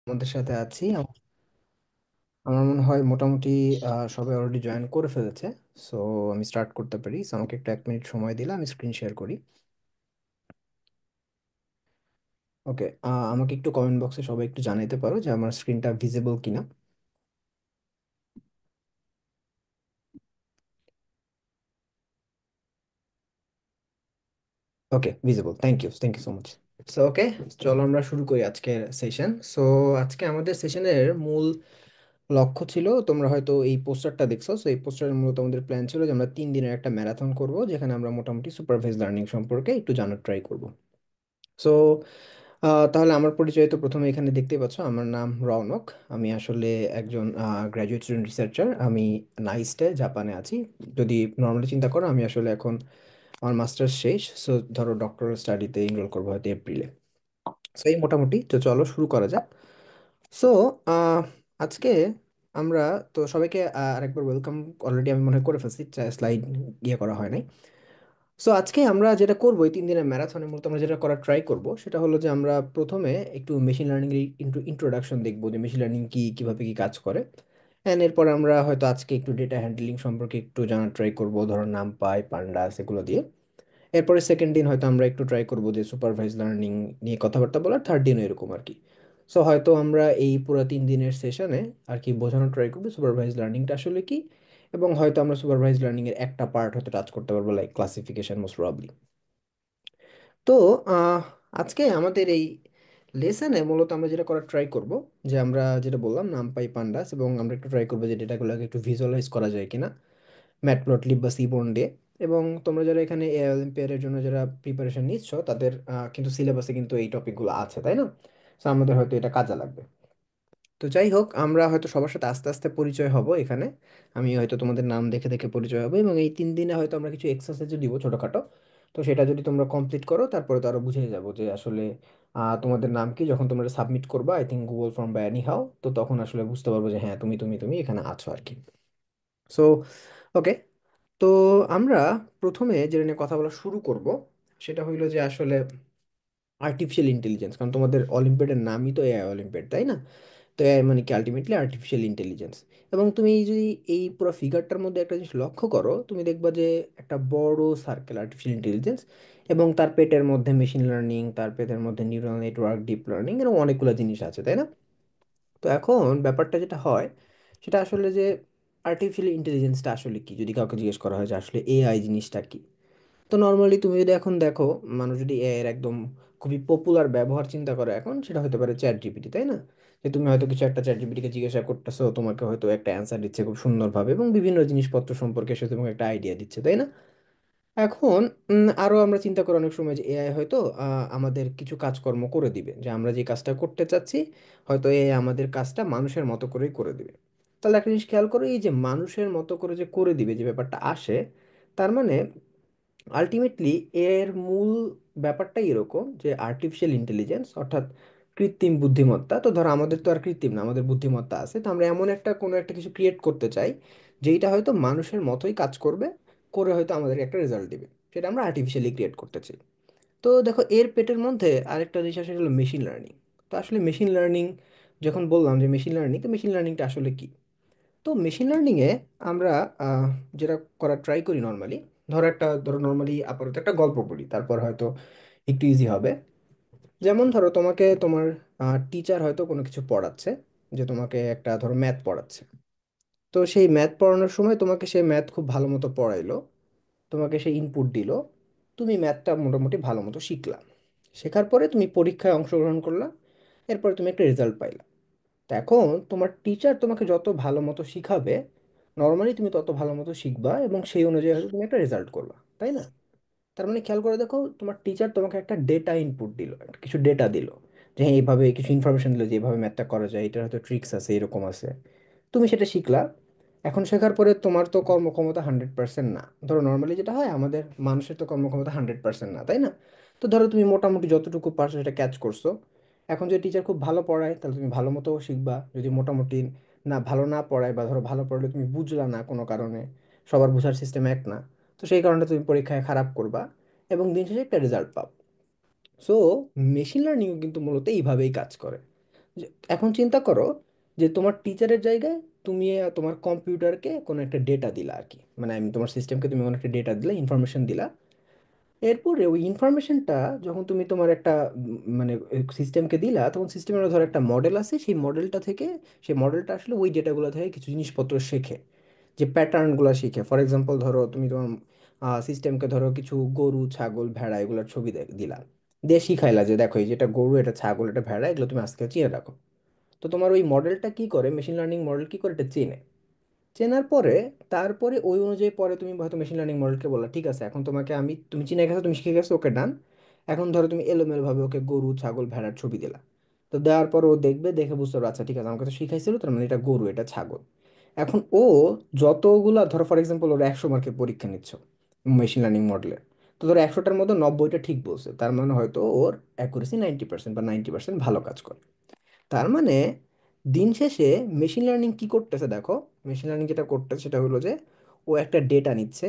আমাদের সাথে আছি আমার মনে হয় মোটামুটি সবাই অলরেডি জয়েন করে ফেলেছে। সো আমি স্টার্ট করতে পারি। So, আমাকে একটু 1 মিনিট সময় দিলে আমি স্ক্রিন শেয়ার করি। ওকে, আমাকে একটু কমেন্ট বক্সে সবাই একটু জানাইতে পারো যে আমার স্ক্রিনটা ভিজিবল কিনা। Okay, visible, thank you so much. So okay, চলো আমরা শুরু করি আজকের সেশন। সো আজকে আমাদের সেশনের মূল লক্ষ্য ছিল, তোমরা হয়তো এই পোস্টারটা দেখছো। সো এই পোস্টারের মূলত আমাদের প্ল্যান ছিল যে আমরা 3 দিনের একটা ম্যারাথন করব, যেখানে আমরা মোটামুটি সুপারভাইজ লার্নিং সম্পর্কে একটু জানার ট্রাই করব। সো তাহলে আমার পরিচয় তো প্রথমে এখানে দেখতেই পাচ্ছ, আমার নাম রওনক। আমি আসলে একজন গ্র্যাজুয়েট স্টুডেন্ট রিসার্চার। আমি নাইস্টে জাপানে আছি। যদি নর্মালি চিন্তা করো, আমি আসলে এখন আমার মাস্টার্স শেষ। সো ধরো ডক্টরাল স্টাডিতে এনরোল করবো হয়তো এপ্রিলে। সো এই মোটামুটি, তো চলো শুরু করা যাক। সো আজকে আমরা, তো সবাইকে আরেকবার ওয়েলকাম। অলরেডি আমি মনে হয় করে ফেলছি, স্লাইড ইয়ে করা হয় নাই। সো আজকে আমরা যেটা করবো, এই 3 দিনের ম্যারাথনের মধ্যে আমরা যেটা করার ট্রাই করব সেটা হলো যে আমরা প্রথমে একটু মেশিন লার্নিং এর ইন্ট্রোডাকশন দেখবো, যে মেশিন লার্নিং কি, কিভাবে কি কাজ করে। অ্যান্ড এরপর আমরা হয়তো আজকে একটু ডেটা হ্যান্ডলিং সম্পর্কে একটু জানার ট্রাই করবো, ধরো নামপাই, পান্ডাস এগুলো দিয়ে। এরপরে সেকেন্ড দিন হয়তো আমরা একটু ট্রাই করবো যে সুপারভাইজ লার্নিং নিয়ে কথাবার্তা বলার, থার্ড দিনও এরকম আর কি। সো হয়তো আমরা এই পুরো 3 দিনের সেশনে আর কি বোঝানোর ট্রাই করবো সুপারভাইজ লার্নিংটা আসলে কি। এবং হয়তো আমরা সুপারভাইজ লার্নিং এর একটা পার্ট হয়তো টাচ করতে পারবো, লাইক ক্লাসিফিকেশন মোস্ট প্রবাবলি। তো আহ, আজকে আমাদের এই লেসনে মূলত আমরা যেটা করার ট্রাই করব, যে আমরা যেটা বললাম নামপাই পান্ডাস, এবং আমরা একটু ট্রাই করবো যে ডেটাগুলোকে একটু ভিজুয়ালাইজ করা যায় কিনা ম্যাটপ্লটলিব বা সিবন ডে। এবং তোমরা যারা এখানে এআই অলিম্পিয়াডের জন্য যারা প্রিপারেশন নিচ্ছ, তাদের কিন্তু সিলেবাসে কিন্তু এই টপিকগুলো আছে, তাই না? সো আমাদের হয়তো এটা কাজে লাগবে। তো যাই হোক, আমরা হয়তো সবার সাথে আস্তে আস্তে পরিচয় হব এখানে। আমি হয়তো তোমাদের নাম দেখে দেখে পরিচয় হবে, এবং এই 3 দিনে হয়তো আমরা কিছু এক্সারসাইজও দিব ছোটোখাটো। তো সেটা যদি তোমরা কমপ্লিট করো, তারপরে তো আরো বুঝে যাবো যে আসলে তোমাদের নাম কি, যখন তোমরা সাবমিট করবা আই থিঙ্ক গুগল ফর্ম বা এনি হাউ, তো তখন আসলে বুঝতে পারবো যে হ্যাঁ, তুমি এখানে আছো আর কি। সো ওকে, তো আমরা প্রথমে যেটা নিয়ে কথা বলা শুরু করব সেটা হইলো যে আসলে আর্টিফিশিয়াল ইন্টেলিজেন্স, কারণ তোমাদের অলিম্পিয়াডের নামই তো এআই অলিম্পিয়াড, তাই না? তো এআই মানে কি আলটিমেটলি আর্টিফিশিয়াল ইন্টেলিজেন্স। এবং তুমি যদি এই পুরো ফিগারটার মধ্যে একটা জিনিস লক্ষ্য করো, তুমি দেখবা যে একটা বড় সার্কেল আর্টিফিশিয়াল ইন্টেলিজেন্স, এবং তার পেটের মধ্যে মেশিন লার্নিং, তার পেটের মধ্যে নিউরাল নেটওয়ার্ক, ডিপ লার্নিং, এরকম অনেকগুলো জিনিস আছে, তাই না? তো এখন ব্যাপারটা যেটা হয় সেটা আসলে যে আর্টিফিশিয়াল ইন্টেলিজেন্সটা আসলে কি, যদি কাউকে জিজ্ঞেস করা হয় যে আসলে এআই জিনিসটা কি। তো নর্মালি তুমি যদি এখন দেখো, মানুষ যদি এআই এর একদম খুবই পপুলার ব্যবহার চিন্তা করে এখন, সেটা হতে পারে চ্যাট জিপিটি, তাই না? যে তুমি হয়তো কিছু একটা চ্যাট জিপিটিকে জিজ্ঞাসা করতেছো, তোমাকে হয়তো একটা অ্যান্সার দিচ্ছে খুব সুন্দরভাবে, এবং বিভিন্ন জিনিসপত্র সম্পর্কে সে তোমাকে একটা আইডিয়া দিচ্ছে, তাই না? এখন আরো আমরা চিন্তা করি অনেক সময় যে এআই হয়তো আমাদের কিছু কাজকর্ম করে দিবে, যে আমরা যে কাজটা করতে চাচ্ছি হয়তো এআই আমাদের কাজটা মানুষের মতো করেই করে দিবে। তাহলে একটা জিনিস খেয়াল করো, এই যে মানুষের মতো করে যে করে দিবে যে ব্যাপারটা আসে, তার মানে আলটিমেটলি এর মূল ব্যাপারটাই এরকম যে আর্টিফিশিয়াল ইন্টেলিজেন্স অর্থাৎ কৃত্রিম বুদ্ধিমত্তা। তো ধরো আমাদের তো আর কৃত্রিম না, আমাদের বুদ্ধিমত্তা আছে। তো আমরা এমন একটা কোনো একটা কিছু ক্রিয়েট করতে চাই যেইটা হয়তো মানুষের মতোই কাজ করবে, করে হয়তো আমাদেরকে একটা রেজাল্ট দিবে। সেটা আমরা আর্টিফিশিয়ালি ক্রিয়েট করতে চাই। তো দেখো, এর পেটের মধ্যে আরেকটা জিনিস আসলে হলো মেশিন লার্নিং। তো আসলে মেশিন লার্নিং, যখন বললাম যে মেশিন লার্নিং, তো মেশিন লার্নিংটা আসলে কি? তো মেশিন লার্নিংয়ে আমরা আহ, যেটা করার ট্রাই করি নর্মালি, ধরো নর্মালি আপাতত একটা গল্প বলি, তারপর হয়তো একটু ইজি হবে। যেমন ধরো, তোমাকে তোমার টিচার হয়তো কোনো কিছু পড়াচ্ছে, যে তোমাকে একটা ধরো ম্যাথ পড়াচ্ছে। তো সেই ম্যাথ পড়ানোর সময় তোমাকে সেই ম্যাথ খুব ভালো মতো পড়াইলো, তোমাকে সেই ইনপুট দিল, তুমি ম্যাথটা মোটামুটি ভালো মতো শিখলা। শেখার পরে তুমি পরীক্ষায় অংশগ্রহণ করলা, এরপরে তুমি একটা রেজাল্ট পাইলা। তো এখন তোমার টিচার তোমাকে যত ভালো মতো শিখাবে, নর্মালি তুমি তত ভালো মতো শিখবা, এবং সেই অনুযায়ী হয়তো তুমি একটা রেজাল্ট করবা, তাই না? তার মানে খেয়াল করে দেখো, তোমার টিচার তোমাকে একটা ডেটা ইনপুট দিল, একটা কিছু ডেটা দিল, যে হ্যাঁ এইভাবে কিছু ইনফরমেশন দিল যে এইভাবে ম্যাথটা করা যায়, এটার হয়তো ট্রিক্স আছে, এরকম আছে। তুমি সেটা শিখলা। এখন শেখার পরে তোমার তো কর্মক্ষমতা 100% না। ধরো নর্মালি যেটা হয়, আমাদের মানুষের তো কর্মক্ষমতা 100% না, তাই না? তো ধরো তুমি মোটামুটি যতটুকু পারছো সেটা ক্যাচ করছো। এখন যদি টিচার খুব ভালো পড়ায়, তাহলে তুমি ভালো মতো শিখবা। যদি মোটামুটি ভালো না পড়ায়, বা ধরো ভালো পড়লে তুমি বুঝলা না কোনো কারণে, সবার বোঝার সিস্টেম এক না, তো সেই কারণে তুমি পরীক্ষায় খারাপ করবা, এবং দিন শেষে একটা রেজাল্ট পাও। সো মেশিন লার্নিংও কিন্তু মূলত এইভাবেই কাজ করে। এখন চিন্তা করো যে তোমার টিচারের জায়গায় তুমি তোমার কম্পিউটারকে কোনো একটা ডেটা দিলা আর কি, মানে আমি তোমার সিস্টেমকে তুমি কোনো একটা ডেটা দিলা, ইনফরমেশন দিলা। এরপরে ওই ইনফরমেশনটা যখন তুমি তোমার একটা মানে সিস্টেমকে দিলা, তখন সিস্টেমের ধর একটা মডেল আছে, সেই মডেলটা থেকে, সেই মডেলটা আসলে ওই ডেটাগুলো থেকে কিছু জিনিসপত্র শেখে, যে প্যাটার্নগুলো শিখে। ফর এক্সাম্পল ধরো তুমি তোমার সিস্টেমকে ধরো কিছু গরু ছাগল ভেড়া এগুলোর ছবি দিলা, দিয়ে শিখাইলা যে দেখো এই যেটা গরু, এটা ছাগল, এটা ভেড়া, এগুলো তুমি আজকে চিনে রাখো। তো তোমার ওই মডেলটা কি করে, মেশিন লার্নিং মডেল কি করে, এটা চেনে। চেনার পরে তারপরে ওই অনুযায়ী পরে তুমি হয়তো মেশিন লার্নিং মডেলকে বললা ঠিক আছে এখন তোমাকে আমি, তুমি চিনে গেছো, তুমি শিখে গেছো, ওকে ডান। এখন ধরো তুমি এলোমেলো ভাবে ওকে গরু ছাগল ভেড়ার ছবি দিলা। তো দেওয়ার পর ও দেখবে, দেখে বুঝতে পারবে আচ্ছা ঠিক আছে আমাকে তো শিখাইছিল, তার মানে এটা গরু এটা ছাগল। এখন ও যতগুলা ধরো ফর এক্সাম্পল ওরা 100 মার্কের পরীক্ষা নিচ্ছ মেশিন লার্নিং মডেলের, তো ধরো 100টার মধ্যে 90টা ঠিক বলছে, তার মানে হয়তো ওর অ্যাকুরেসি 90% বা 90% ভালো কাজ করে। তার মানে দিন শেষে মেশিন লার্নিং কি করতেছে দেখো, মেশিন লার্নিং যেটা করতেছে সেটা হলো যে ও একটা ডেটা নিচ্ছে,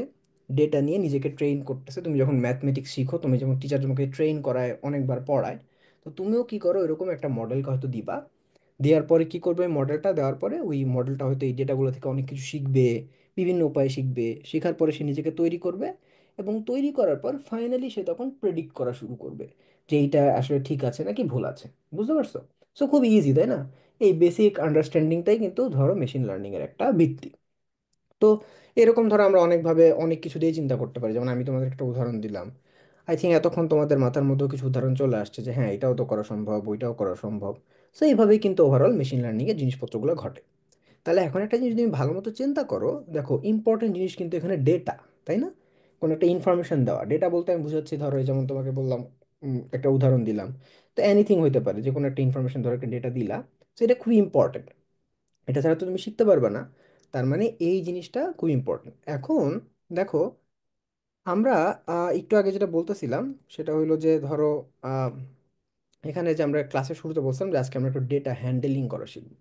ডেটা নিয়ে নিজেকে ট্রেন করতেছে। তুমি যখন ম্যাথমেটিক্স শিখো, তুমি যখন টিচার তোমাকে ট্রেন করায় অনেকবার পড়ায়, তো তুমিও কি করো এরকম একটা মডেলকে হয়তো দিবা। দেওয়ার পরে কি করবে, মডেলটা দেওয়ার পরে ওই মডেলটা হয়তো এই ডেটাগুলো থেকে অনেক কিছু শিখবে, বিভিন্ন উপায়ে শিখবে, শেখার পরে সে নিজেকে তৈরি করবে, এবং তৈরি করার পর ফাইনালি সে তখন প্রেডিক্ট করা শুরু করবে যে এইটা আসলে ঠিক আছে নাকি ভুল আছে। বুঝতে পারছো? সো খুব ইজি তাই না? এই বেসিক আন্ডারস্ট্যান্ডিংটাই কিন্তু ধরো মেশিন লার্নিং এর একটা ভিত্তি। তো এরকম ধরো আমরা অনেকভাবে অনেক কিছু দিয়ে চিন্তা করতে পারি, যেমন আমি তোমাদের একটা উদাহরণ দিলাম। আই থিঙ্ক এতক্ষণ তোমাদের মাথার মধ্যেও কিছু উদাহরণ চলে আসছে যে হ্যাঁ এটাও তো করা সম্ভব, ওইটাও করা সম্ভব। সো এইভাবেই কিন্তু ওভারঅল মেশিন লার্নিং এর জিনিসপত্রগুলো ঘটে। তাহলে এখন একটা জিনিস তুমি ভালো মতো চিন্তা করো, দেখো ইম্পর্টেন্ট জিনিস কিন্তু এখানে ডেটা, তাই না? কোনো একটা ইনফরমেশন দেওয়া, ডেটা বলতে আমি বুঝাচ্ছি ধরো এই যেমন তোমাকে বললাম, একটা উদাহরণ দিলাম। তো এনিথিং হইতে পারে, যে কোনো একটা ইনফরমেশন ধরো একটা ডেটা দিলা, তো এটা খুবই ইম্পর্টেন্ট, এটা ছাড়া তো তুমি শিখতে পারবে না। তার মানে এই জিনিসটা খুব ইম্পর্টেন্ট। এখন দেখো আমরা একটু আগে যেটা বলতেছিলাম সেটা হইলো যে ধরো আহ, এখানে যে আমরা ক্লাসের শুরুতে বলছিলাম যে আজকে আমরা একটু ডেটা হ্যান্ডেলিং করা শিখবো।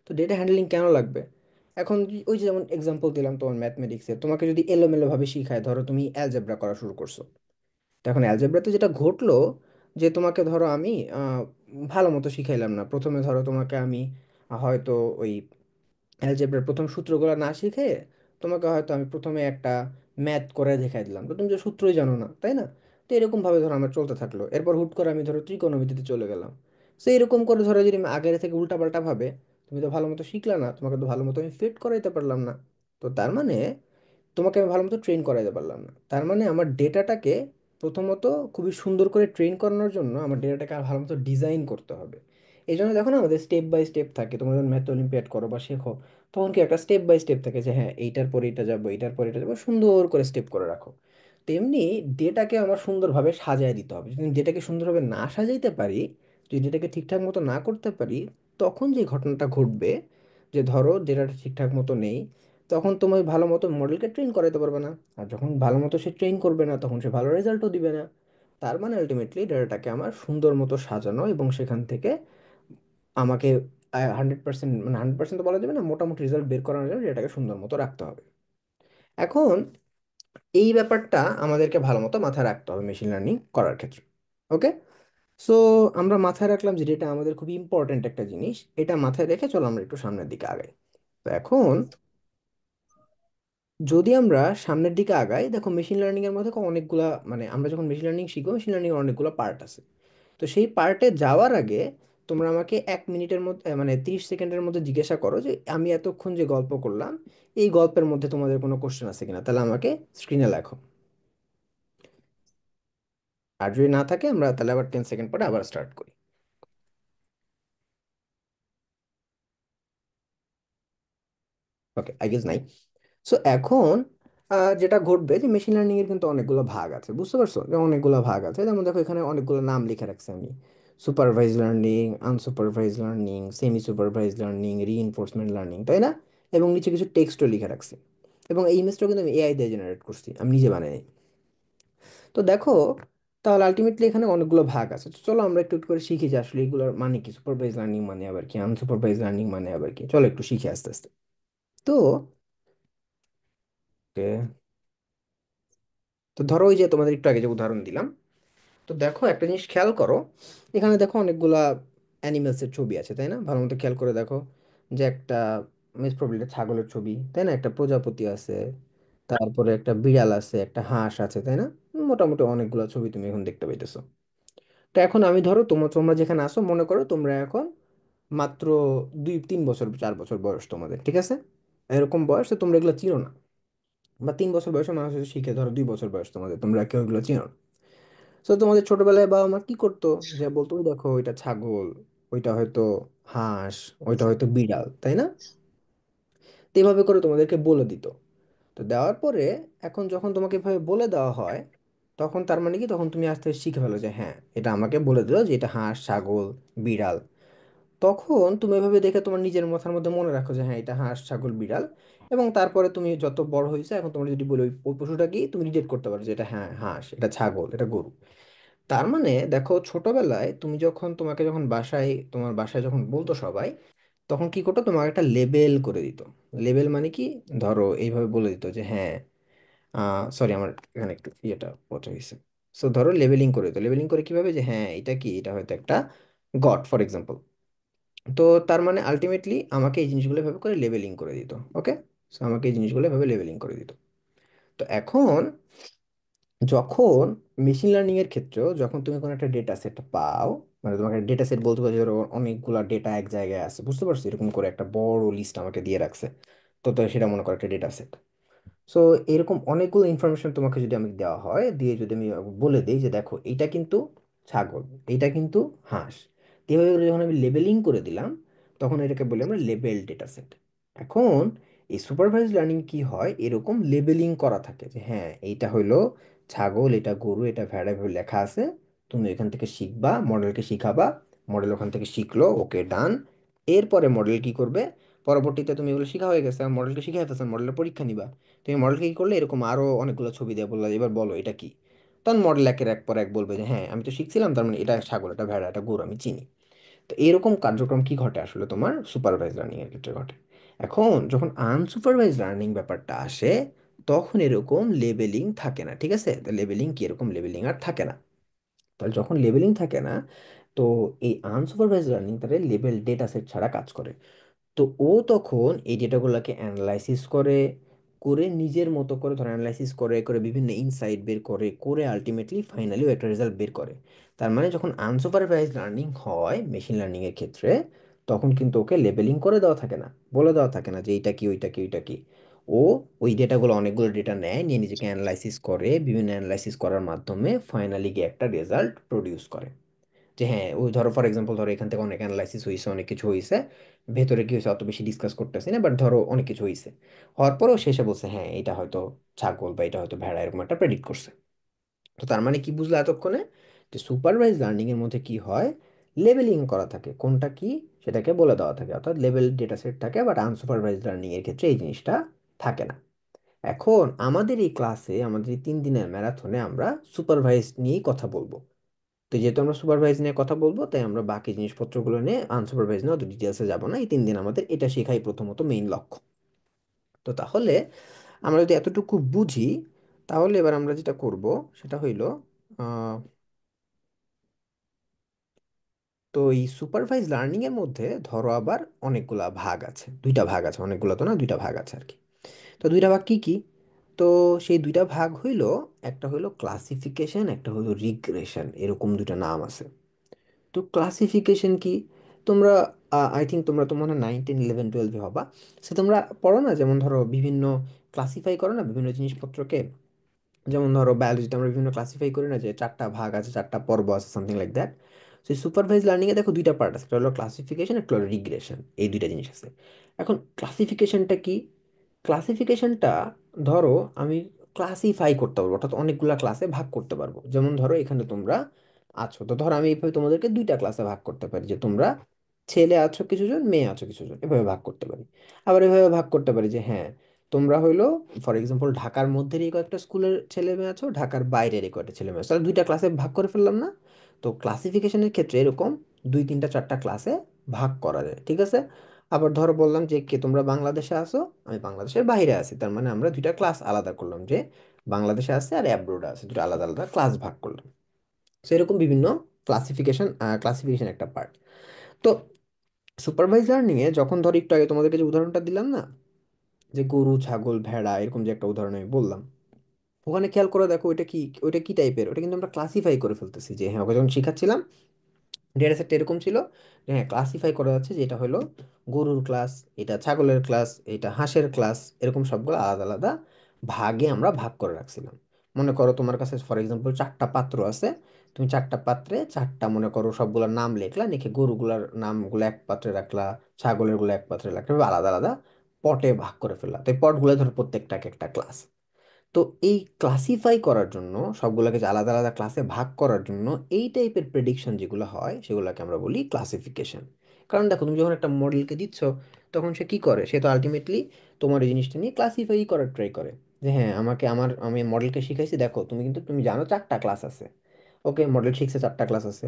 তো ডেটা হ্যান্ডলিং কেন লাগবে? এখন ওই যে যেমন এক্সাম্পল দিলাম তোমার ম্যাথমেটিক্সে, তোমাকে যদি এলোমেলোভাবে শিখায়, ধরো তুমি অ্যালজেব্রা করা শুরু করছো, তো এখন অ্যালজেব্রাতে যেটা ঘটলো যে তোমাকে ধরো আমি ভালো মতো শিখাইলাম না। প্রথমে ধরো তোমাকে আমি হয়তো ওই অ্যালজেব্রার প্রথম সূত্রগুলো না শিখে তোমাকে হয়তো আমি প্রথমে একটা ম্যাথ করে দেখাই দিলাম, তো তুমি যে সূত্রই জানো না, তাই না? তো এরকম ভাবে ধরো আমার চলতে থাকলো, এরপর হুট করে আমি ধরো ত্রিকোণমিতিতে চলে গেলাম। তো এরকম করে ধরো যদি আমি আগের থেকে উল্টাপাল্টা ভাবে, তুমি তো ভালো মতো শিখলা না, তোমাকে তো ভালো মতো আমি ফিট করাইতে পারলাম না। তো তার মানে তোমাকে আমি ভালো মতো ট্রেন করাইতে পারলাম না। তার মানে আমার ডেটাটাকে প্রথমত খুবই সুন্দর করে ট্রেন করানোর জন্য আমার ডেটাটাকে আর ভালো মতো ডিজাইন করতে হবে। এই জন্য দেখো না আমাদের স্টেপ বাই স্টেপ থাকে, তোমরা যখন ম্যাথ অলিম্পিয়াড করো বা শেখো, তখন কি একটা স্টেপ বাই স্টেপ থাকে যে হ্যাঁ এইটার পরে এটা যাবো, এইটার পরে এটা যাবো, সুন্দর করে স্টেপ করে রাখো। তেমনি ডেটাকে আমার সুন্দরভাবে সাজায় দিতে হবে। যদি ডেটাকে সুন্দরভাবে না সাজাইতে পারি, যদি ডেটাকে ঠিকঠাক মতো না করতে পারি, তখন যে ঘটনাটা ঘটবে, যে ধরো ডেটাটা ঠিকঠাক মতো নেই, তখন তুমি ভালো মতো মডেলকে ট্রেন করাতে পারবে না। আর যখন ভালো মতো সে ট্রেন করবে না, তখন সে ভালো রেজাল্টও দিবে না। তার মানে আলটিমেটলি ডেটাটাকে আমার সুন্দর মতো সাজানো এবং সেখান থেকে আমাকে 100%, মানে 100% তো বলা যাবে না, মোটামুটি রেজাল্ট বের করানোর জন্য ডেটাটাকে সুন্দর মতো রাখতে হবে। এখন এই ব্যাপারটা আমাদেরকে ভালো মতো মাথায় রাখতে হবে মেশিন লার্নিং করার ক্ষেত্রে। ওকে। সো আমরা মাথায় রাখলাম যে ডেটা আমাদের খুব ইম্পর্ট্যান্ট একটা জিনিস, এটা মাথায় রেখে চলো আমরা একটু সামনের দিকে আগাই। তো এখন যদি আমরা সামনের দিকে আগাই, দেখো মেশিন লার্নিং এর মধ্যে অনেকগুলা, মানে আমরা যখন মেশিন লার্নিং শিখবো, মেশিন লার্নিং এর অনেকগুলো পার্ট আছে। তো সেই পার্টে যাওয়ার আগে তোমরা আমাকে 1 মিনিটের মধ্যে, মানে 30 সেকেন্ডের মধ্যে জিজ্ঞাসা করো যে আমি এতক্ষণ যে গল্প করলাম, এই গল্পের মধ্যে তোমাদের কোনো কোশ্চেন আছে কিনা, তাহলে আমাকে স্ক্রিনে লেখো। আর যদি না থাকে আমরা তাহলে আবার 10 সেকেন্ড পরে আবার স্টার্ট করি। ওকে, আই গেস নাই। সো এখন যেটা ঘটবে যে মেশিন লার্নিং এর কিন্তু অনেকগুলো ভাগ আছে, বুঝতে পারছো? যে অনেকগুলো ভাগ আছে, যেমন দেখো এখানে অনেকগুলো নাম লিখে রাখছি আমি: supervise learning, unsupervised learning, semi supervise learning, reinforcement learning, তাই না? এবং নিচে কিছু টেক্সটও লিখে রাখছি। এবং এই ইমেজটাও কিন্তু আমি এআই দিয়ে জেনারেট করছি, আমি নিজে বানাই। তো দেখো, তাহলে আলটিমেটলি এখানে অনেকগুলো ভাগ আছে। তো চলো আমরা একটু একটু করে শিখি যে আসলে এগুলোর মানে কি, সুপারভাইজ লার্নিং মানে আবার কি, আনসুপারভাইজ লার্নিং মানে আবার কি। চলো একটু শিখি আস্তে আস্তে। তো তো ধরো ওই যে তোমাদের একটু আগে যে উদাহরণ দিলাম, তো দেখো একটা জিনিস খেয়াল করো, এখানে দেখো অনেকগুলা অ্যানিমেলসের ছবি আছে, তাই না? ভালো মতো খেয়াল করে দেখো যে একটা মিস প্রবলি ছাগলের ছবি, তাই না? একটা প্রজাপতি আছে, তারপরে একটা বিড়াল আছে, একটা হাঁস আছে, তাই না? মোটামুটি অনেকগুলো ছবি তুমি এখন দেখতে পাইতেছো। তো এখন আমি ধরো তোমরা তোমরা যেখানে আসো, মনে করো তোমরা এখন মাত্র 2-3 বছর 4 বছর বয়স তোমাদের, ঠিক আছে? এরকম বয়স, তো তোমরা এগুলো চিনো না। বা 3 বছর বয়সে মানুষ এসে শিখে, ধরো 2 বছর বয়স তোমাদের, তোমরা কেউ এগুলো চিনো না। তো তোমাদের ছোটবেলায় বাবা মা কি করতো, যে বলতো "ওই দেখো ওইটা ছাগল, ওইটা হয়তো হাঁস, ওইটা হয়তো বিড়াল", তাই না? তো এভাবে করে তোমাদেরকে বলে দিত। তো দেওয়ার পরে এখন যখন তোমাকে এভাবে বলে দেওয়া হয়, তখন তার মানে কি, তখন তুমি আস্তে আস্তে শিখে ফেলো যে হ্যাঁ, এটা আমাকে বলে দিল যে এটা হাঁস, ছাগল, বিড়াল। তখন তুমি এভাবে দেখে তোমার নিজের মাথার মধ্যে মনে রাখো যে হ্যাঁ, এটা হাঁস, ছাগল, বিড়াল। এবং তারপরে তুমি যত বড় হয়েছে, এখন তোমার যদি বলি ওই ওই পশুটা কি, তুমি রিলেট করতে পারো যে এটা হ্যাঁ হাঁস, এটা ছাগল, এটা গরু। তার মানে দেখো, ছোটবেলায় তুমি যখন তোমাকে যখন বাসায় তোমার বাসায় যখন বলতো সবাই, তখন কি করতো, তোমাকে একটা লেবেল করে দিত। লেবেল মানে কি, ধরো এইভাবে বলে দিত যে হ্যাঁ, সরি আমার এখানে একটু ইয়েটা পচা হয়েছে। সো ধরো লেবেলিং করে দিত, লেবেলিং করে কিভাবে, যে হ্যাঁ এটা কি, এটা হয়তো একটা গড ফর এক্সাম্পল। তো তার মানে আলটিমেটলি আমাকে এই জিনিসগুলো এভাবে করে লেবেলিং করে দিত। ওকে, সো আমাকে এই জিনিসগুলো এভাবে লেবেলিং করে দিত। তো এখন যখন মেশিন লার্নিং এর ক্ষেত্রেও যখন তুমি কোনো একটা ডেটা সেট পাও, মানে তোমাকে ডেটা সেট বলতে পারছো, ধরো অনেকগুলা ডেটা এক জায়গায় আছে, বুঝতে পারছো, এরকম করে একটা বড় লিস্ট আমাকে দিয়ে রাখছে। তো সেটা মনে করো একটা ডেটা সেট। সো এরকম অনেকগুলো ইনফরমেশন তোমাকে যদি আমি দেওয়া হয়, দিয়ে যদি আমি বলে দিই যে দেখো এইটা কিন্তু ছাগল, এইটা কিন্তু হাঁস, তো এভাবে করে যখন আমি লেবেলিং করে দিলাম, তখন এটাকে বলি আমরা লেবেল ডেটা সেট। এখন এই সুপারভাইজ লার্নিং কি হয়, এরকম লেবেলিং করা থাকে যে হ্যাঁ এইটা হইলো ছাগল, এটা গরু, এটা ভেড়া, এভাবে লেখা আছে। তুমি এখান থেকে শিখবা, মডেলকে শিখাবা, মডেল ওখান থেকে শিখলো, ওকে ডান। এরপরে মডেল কি করবে, পরবর্তীতে তুমি এগুলো শিখা হয়ে গেছে, মডেলকে শিখে ফেলছেন, মডেলের পরীক্ষা নিবা। তুমি মডেলকে কি করলে, এরকম আরো অনেকগুলো ছবি দিয়ে বললা, এবার বলো এটা কি। তখন মডেল একের এক পর এক বলবে যে হ্যাঁ আমি তো শিখছিলাম, তার মানে এটা ছাগল, এটা ভেড়া, এটা গরু আমি চিনি। তো এরকম কার্যক্রম কি ঘটে আসলে তোমার সুপারভাইজ লার্নিং এর ক্ষেত্রে ঘটে। এখন যখন আনসুপারভাইজ লার্নিং ব্যাপারটা আসে, তখন এরকম লেবেলিং থাকে না, ঠিক আছে? তো লেবেলিং কি, এরকম লেবেলিং আর থাকে না। তাহলে যখন লেবেলিং থাকে না, তো এই আনসুপারভাইজ লার্নিং তাদের লেবেল ডেটা সেট ছাড়া কাজ করে। তো ও তখন এই ডেটাগুলোকে অ্যানালাইসিস করে, করে নিজের মতো করে ধর অ্যানালাইসিস করে করে বিভিন্ন ইনসাইট বের করে করে আলটিমেটলি ফাইনালি একটা রেজাল্ট বের করে। তার মানে যখন আনসুপারভাইজ লার্নিং হয় মেশিন লার্নিং এর ক্ষেত্রে, তখন কিন্তু ওকে লেবেলিং করে দেওয়া থাকে না, বলে দেওয়া থাকে না যে এইটা কি, ওইটা কি, ওইটা কি। ও ওই ডেটাগুলো, অনেকগুলো ডেটা নেয়, নিয়ে নিজেকে অ্যানালাইসিস করে, বিভিন্ন অ্যানালাইসিস করার মাধ্যমে ফাইনালি গিয়ে একটা রেজাল্ট প্রডিউস করে। যে হ্যাঁ ওই ধরো ফর এক্সাম্পল, ধরো এখান থেকে অনেক অ্যানালাইসিস হয়েছে, অনেক কিছু হয়েছে, ভেতরে কি হয়েছে অত বেশি ডিসকাস করতেছি না, বাট ধরো অনেক কিছু হয়েছে, হওয়ার পরেও শেষে বলছে হ্যাঁ এটা হয়তো ছাগল বা এটা হয়তো ভেড়া, এরকম একটা প্রেডিক্ট করছে। তো তার মানে কি বুঝলে এতক্ষণে, যে সুপারভাইজ লার্নিং এর মধ্যে কি হয়, লেবেলিং করা থাকে, কোনটা কি সেটাকে বলে দেওয়া থাকে, অর্থাৎ লেভেল ডেটা সেট থাকে, বাট আনসুপারভাইজ লার্নিং এর ক্ষেত্রে এই জিনিসটা থাকে না। এখন আমাদের এই ক্লাসে, আমাদের এই 3 দিনের ম্যারাথনে আমরা সুপারভাইজ নিয়েই কথা বলবো। তো যেহেতু আমরা সুপারভাইজ নিয়ে কথা বলবো, তাই আমরা বাকি জিনিসপত্রগুলো নিয়ে আনসুপারভাইজ নিয়ে অত ডিটেলসে যাবো না। এই 3 দিন আমাদের এটা শেখাই প্রথমত মেইন লক্ষ্য। তো তাহলে আমরা যদি এতটুকু বুঝি, তাহলে এবার আমরা যেটা করব সেটা হইলো, আহ, তো এই সুপারভাইজ লার্নিং এর মধ্যে ধরো আবার অনেকগুলা ভাগ আছে, দুইটা ভাগ আছে, অনেকগুলো তো না, দুইটা ভাগ আছে আর কি। তো দুইটা ভাগ কি কি, তো সেই দুইটা ভাগ হইলো, একটা হইলো ক্লাসিফিকেশন, একটা হইলো রিগ্রেশন, এরকম দুইটা নাম আছে। তো ক্লাসিফিকেশন কি, তোমরা আই থিঙ্ক তোমরা তো মনে হয় 9, 10, 11, 12 হবা। সে তোমরা পড়ো না, যেমন ধরো বিভিন্ন ক্লাসিফাই করো না বিভিন্ন জিনিসপত্রকে। যেমন ধরো বায়োলজিতে আমরা বিভিন্ন ক্লাসিফাই করি না, যে 4টা ভাগ আছে, 4টা পর্ব আছে, সামথিং লাইক দ্যাট। সেই সুপারভাইজ লার্নিংয়ে দেখো দুইটা পার্ট আছে, একটা হলো ক্লাসিফিকেশন, একটা হলো রিগ্রেশন, এই দুইটা জিনিস আছে। এখন ক্লাসিফিকেশনটা কি, ক্লাসিফিকেশনটা ধরো আমি ক্লাসিফাই করতে পারবো, অর্থাৎ অনেকগুলা ক্লাসে ভাগ করতে পারবো। যেমন ধরো এখানে তোমরা আছো, তো ধরো আমি এইভাবে তোমাদেরকে দুইটা ক্লাসে ভাগ করতে পারি, যে তোমরা ছেলে আছো কিছুজন, মেয়ে আছো কিছুজন, এভাবে ভাগ করতে পারি। আবার এভাবে ভাগ করতে পারি যে হ্যাঁ, তোমরা হইলো ফর এক্সাম্পল ঢাকার মধ্যেরই কয়েকটা স্কুলের ছেলে মেয়ে আছো, ঢাকার বাইরের কয়েকটা ছেলে মেয়ে আছো, তাহলে দুইটা ক্লাসে ভাগ করে ফেললাম না? তো ক্লাসিফিকেশনের ক্ষেত্রে এরকম 2, 3, 4টা ক্লাসে ভাগ করা যায়, ঠিক আছে? আবার ধরো বললাম যে কে তোমরা বাংলাদেশে আসো, আমি বাংলাদেশের বাইরে আছি, তার মানে আমরা দুইটা ক্লাস আলাদা করলাম, যে বাংলাদেশে আছে আর অ্যাব্রোডে আছে, দুটো আলাদা আলাদা ক্লাস ভাগ করলাম। তো এরকম বিভিন্ন ক্লাসিফিকেশন, ক্লাসিফিকেশন একটা পার্ট। তো সুপারভাইজ লার্নিং এ যখন ধর একটু আগে তোমাদেরকে যে উদাহরণটা দিলাম না, যে গরু ছাগল ভেড়া এরকম যে একটা উদাহরণ আমি বললাম, ওখানে খেয়াল করে দেখো ওইটা কি টাইপের, ওটা কিন্তু আমরা ক্লাসিফাই করে ফেলতেছি। যে হ্যাঁ, ওকে যখন শিখাচ্ছিলাম ডেটা সেটটা এরকম ছিল যে হ্যাঁ, ক্লাসিফাই করা যাচ্ছে যে এটা হলো গরুর ক্লাস, এটা ছাগলের ক্লাস, এটা হাঁসের ক্লাস, এরকম সবগুলো আলাদা আলাদা ভাগে আমরা ভাগ করে রাখছিলাম। মনে করো তোমার কাছে ফর এক্সাম্পল চারটা পাত্র আছে, তুমি চারটা পাত্রে চারটা মনে করো সবগুলোর নাম লিখলা, লিখে গরুগুলার নামগুলো এক পাত্রে রাখলা, ছাগলের গুলো এক পাত্রে রাখলা, এভাবে আলাদা আলাদা পটে ভাগ করে ফেললা। তো এই পটগুলো ধরো প্রত্যেকটা এক একটা ক্লাস। তো এই ক্লাসিফাই করার জন্য, সবগুলোকে যে আলাদা আলাদা ক্লাসে ভাগ করার জন্য এই টাইপের প্রেডিকশন যেগুলো হয় সেগুলোকে আমরা বলি ক্লাসিফিকেশন। কারণ দেখো, তুমি যখন একটা মডেলকে দিচ্ছ তখন সে কি করে, সে তো আলটিমেটলি তোমার এই জিনিসটা নিয়ে ক্লাসিফাই করার ট্রাই করে। যে হ্যাঁ, আমি মডেলকে শিখাইছি, দেখো তুমি জানো চারটা ক্লাস আছে। ওকে, মডেল শিখছে চারটা ক্লাস আছে,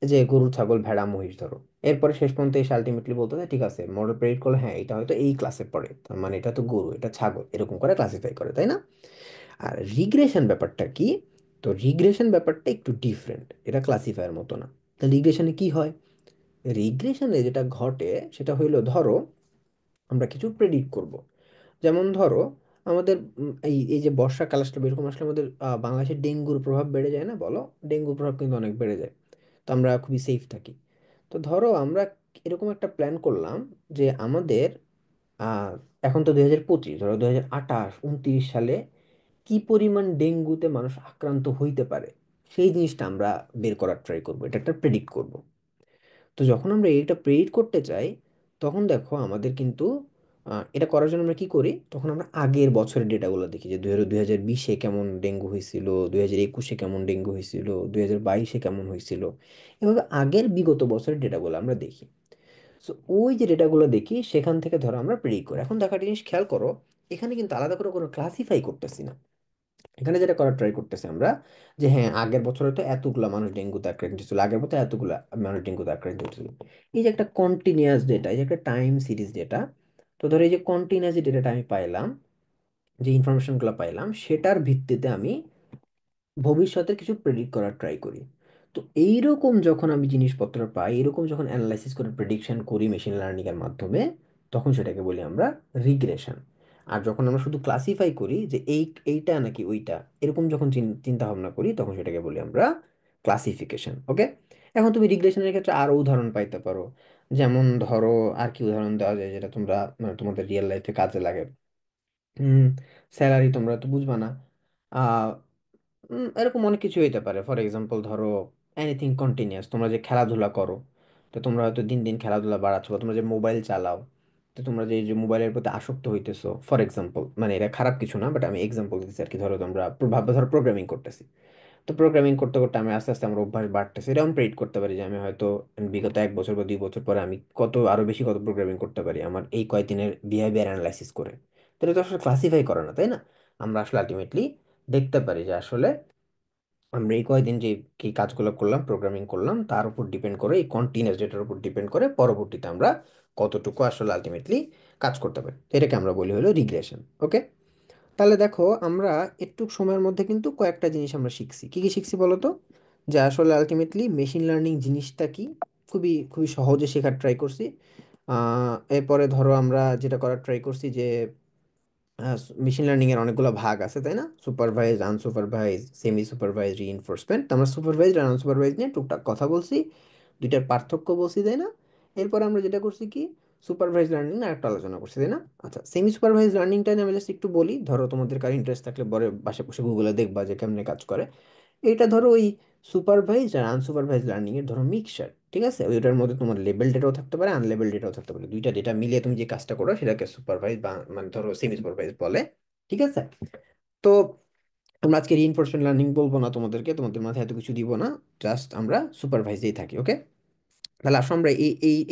যে গরু ছাগল ভেড়া মহিষ ধরো। এরপরে শেষ পর্যন্ত এসে আলটিমেটলি বলতে হয় ঠিক আছে, মডেল প্রেডিক্ট করলে হ্যাঁ এটা হয়তো এই ক্লাসে পড়ে, তার মানে এটা তো গরু, এটা ছাগল, এরকম করে ক্লাসিফাই করে, তাই না? আর রিগ্রেশন ব্যাপারটা কি? তো রিগ্রেশন ব্যাপারটা একটু ডিফারেন্ট, এটা ক্লাসিফায়ার মতো না। তো রিগ্রেশনে কি হয়? রিগ্রেশনে যেটা ঘটে সেটা হইলো, ধরো আমরা কিছু প্রেডিক্ট করব। যেমন ধরো আমাদের এই এই যে বর্ষাকাল আসলে, এরকম আসলে আমাদের বাংলাদেশে ডেঙ্গুর প্রভাব বেড়ে যায় না, বলো? ডেঙ্গুর প্রভাব কিন্তু অনেক বেড়ে যায়। তো আমরা খুবই সেফ থাকি। তো ধরো আমরা এরকম একটা প্ল্যান করলাম যে আমাদের আহ, এখন তো 2025, ধরো 2028-29 সালে কি পরিমাণ ডেঙ্গুতে মানুষ আক্রান্ত হইতে পারে, সেই জিনিসটা আমরা বের করার ট্রাই করবো, এটা একটা প্রেডিক্ট করব। তো যখন আমরা এটা প্রেডিক্ট করতে চাই, তখন দেখো আমাদের কিন্তু এটা করার জন্য আমরা কি করি, তখন আমরা আগের বছরের ডেটাগুলো দেখি, যে 2020-এ কেমন ডেঙ্গু হয়েছিল, 2021-এ কেমন ডেঙ্গু হয়েছিল, 2022-এ কেমন হয়েছিল, এভাবে আগের বিগত বছরের ডেটাগুলো আমরা দেখি। সো ওই যে ডেটাগুলো দেখি সেখান থেকে ধরো আমরা প্রেডিক্ট করি। এখন দেখা জিনিস খেয়াল করো, এখানে কিন্তু আলাদা করে কোনো ক্লাসিফাই করতেছি না। এখানে যেটা করার ট্রাই করতেছি আমরা, যে হ্যাঁ আগের বছরে তো এতগুলা মানুষ ডেঙ্গুতে আক্রান্ত ছিল, আগের বছর এতগুলা মানুষ ডেঙ্গুতে আক্রান্ত হয়েছিল। এই যে একটা কন্টিনিউয়াস ডেটা, এই যে একটা টাইম সিরিজ ডেটা। তো ধরো এই যে কন্টিনিউয়াস যে ডেটাটা আমি পাইলাম, যে ইনফরমেশনগুলো পাইলাম, সেটার ভিত্তিতে আমি ভবিষ্যতের কিছু প্রেডিক্ট করার ট্রাই করি। তো এইরকম যখন আমি জিনিসপত্র পাই, এরকম যখন অ্যানালাইসিস করে প্রেডিকশন করি মেশিন লার্নিং এর মাধ্যমে, তখন সেটাকে বলি আমরা রিগ্রেশন। আর যখন আমরা শুধু ক্লাসিফাই করি যে এইটা নাকি ওইটা, এরকম যখন চিন্তা ভাবনা করি, তখন সেটাকে বলি আমরা ক্লাসিফিকেশন। ওকে, এখন তুমি রিগ্রেশনের ক্ষেত্রে আরো উদাহরণ পাইতে পারো। যেমন ধরো, আর কি উদাহরণ দেওয়া যায় যেটা তোমরা মানে তোমাদের রিয়েল লাইফে কাজে লাগে? হুম, স্যালারি তোমরা তো বুঝবা না। এরকম অনেক কিছু হইতে পারে। ফর এক্সাম্পল ধরো, এনিথিং কন্টিনিউয়াস, তোমরা যে খেলাধুলা করো, তো তোমরা হয়তো দিন দিন খেলাধুলা বাড়াচ্ছ, বা তোমরা যে মোবাইল চালাও, তো তোমরা যে এই যে মোবাইলের প্রতি আসক্ত হইতেছো, ফর এক্সাম্পল, মানে এটা খারাপ কিছু না, বাট আমি এক্সাম্পল দিচ্ছি আর কি। ধরো তোমরা ধরো প্রোগ্রামিং করতেছি, তো প্রোগ্রামিং করতে করতে আমি আস্তে আস্তে আমার অভ্যাস বাড়তেছে, এরকম প্রেডিক্ট করতে পারি যে আমি হয়তো বিগত 1 বছর বা 2 বছর পরে আমি কত আরো বেশি কত প্রোগ্রামিং করতে পারি আমার এই কয়েকদিনের বিহেভিয়ার অ্যানালাইসিস করে। তো এটা তো আসলে ক্লাসিফাই করে না, তাই না? আমরা আসলে আলটিমেটলি দেখতে পারি যে আসলে আমরা এই কয়দিন যে কি কাজগুলো করলাম, প্রোগ্রামিং করলাম, তার উপর ডিপেন্ড করে, এই কন্টিনিউয়াস ডেটার উপর ডিপেন্ড করে পরবর্তীতে আমরা কতটুকু আসলে আলটিমেটলি কাজ করতে পারি। তো এটাকে আমরা বলি হলো রিগ্রেশন। ওকে, তাহলে দেখো আমরা একটু সময়ের মধ্যে কিন্তু কয়েকটা জিনিস আমরা শিখছি। কি কি শিখছি বলো তো? যে আসলে আলটিমেটলি মেশিন লার্নিং জিনিসটা কি, খুবই খুবই সহজে শেখার ট্রাই করছি। এরপরে ধরো আমরা যেটা করার ট্রাই করছি যে মেশিন লার্নিং এর অনেকগুলো ভাগ আছে, তাই না? Supervise, unsupervised, semi supervise, reinforcement. আমরা সুপারভাইজ আর আনসুপারভাইজ নিয়ে টুকটাক কথা বলছি, দুইটার পার্থক্য বলছি, তাই না? এরপর আমরা যেটা করছি কি, সুপারভাইজ লার্নিং না একটা আলোচনা করছি, তাই না? আচ্ছা, সেমি সুপারভাইজ লার্নিংটা নিয়ে আমি জাস্ট একটু বলি। ধরো তোমাদের কার ইন্টারেস্ট থাকলে পরে বাসে বসে গুগলে দেখবা যে কেমনে কাজ করে। এটা ধরো ওই সুপারভাইজ আর আনসুপারভাইজ লার্নিং এর ধরো মিক্সচার, ঠিক আছে? ওইটার মধ্যে তোমার লেবেল ডেটাও থাকতে পারে, আনলেবেল ডেটাও থাকতে পারে, দুইটা ডেটা মিলিয়ে তুমি যে কাজটা করো সেটাকে সুপারভাইজ বা মানে ধরো সেমি সুপারভাইজ বলে। ঠিক আছে? তো আমরা আজকে রিইনফোর্সমেন্ট লার্নিং বলবো না তোমাদেরকে, তোমাদের মাথায় এত কিছু দিব না, জাস্ট আমরা সুপারভাইজেই থাকি। ওকে, তাহলে আসো আমরা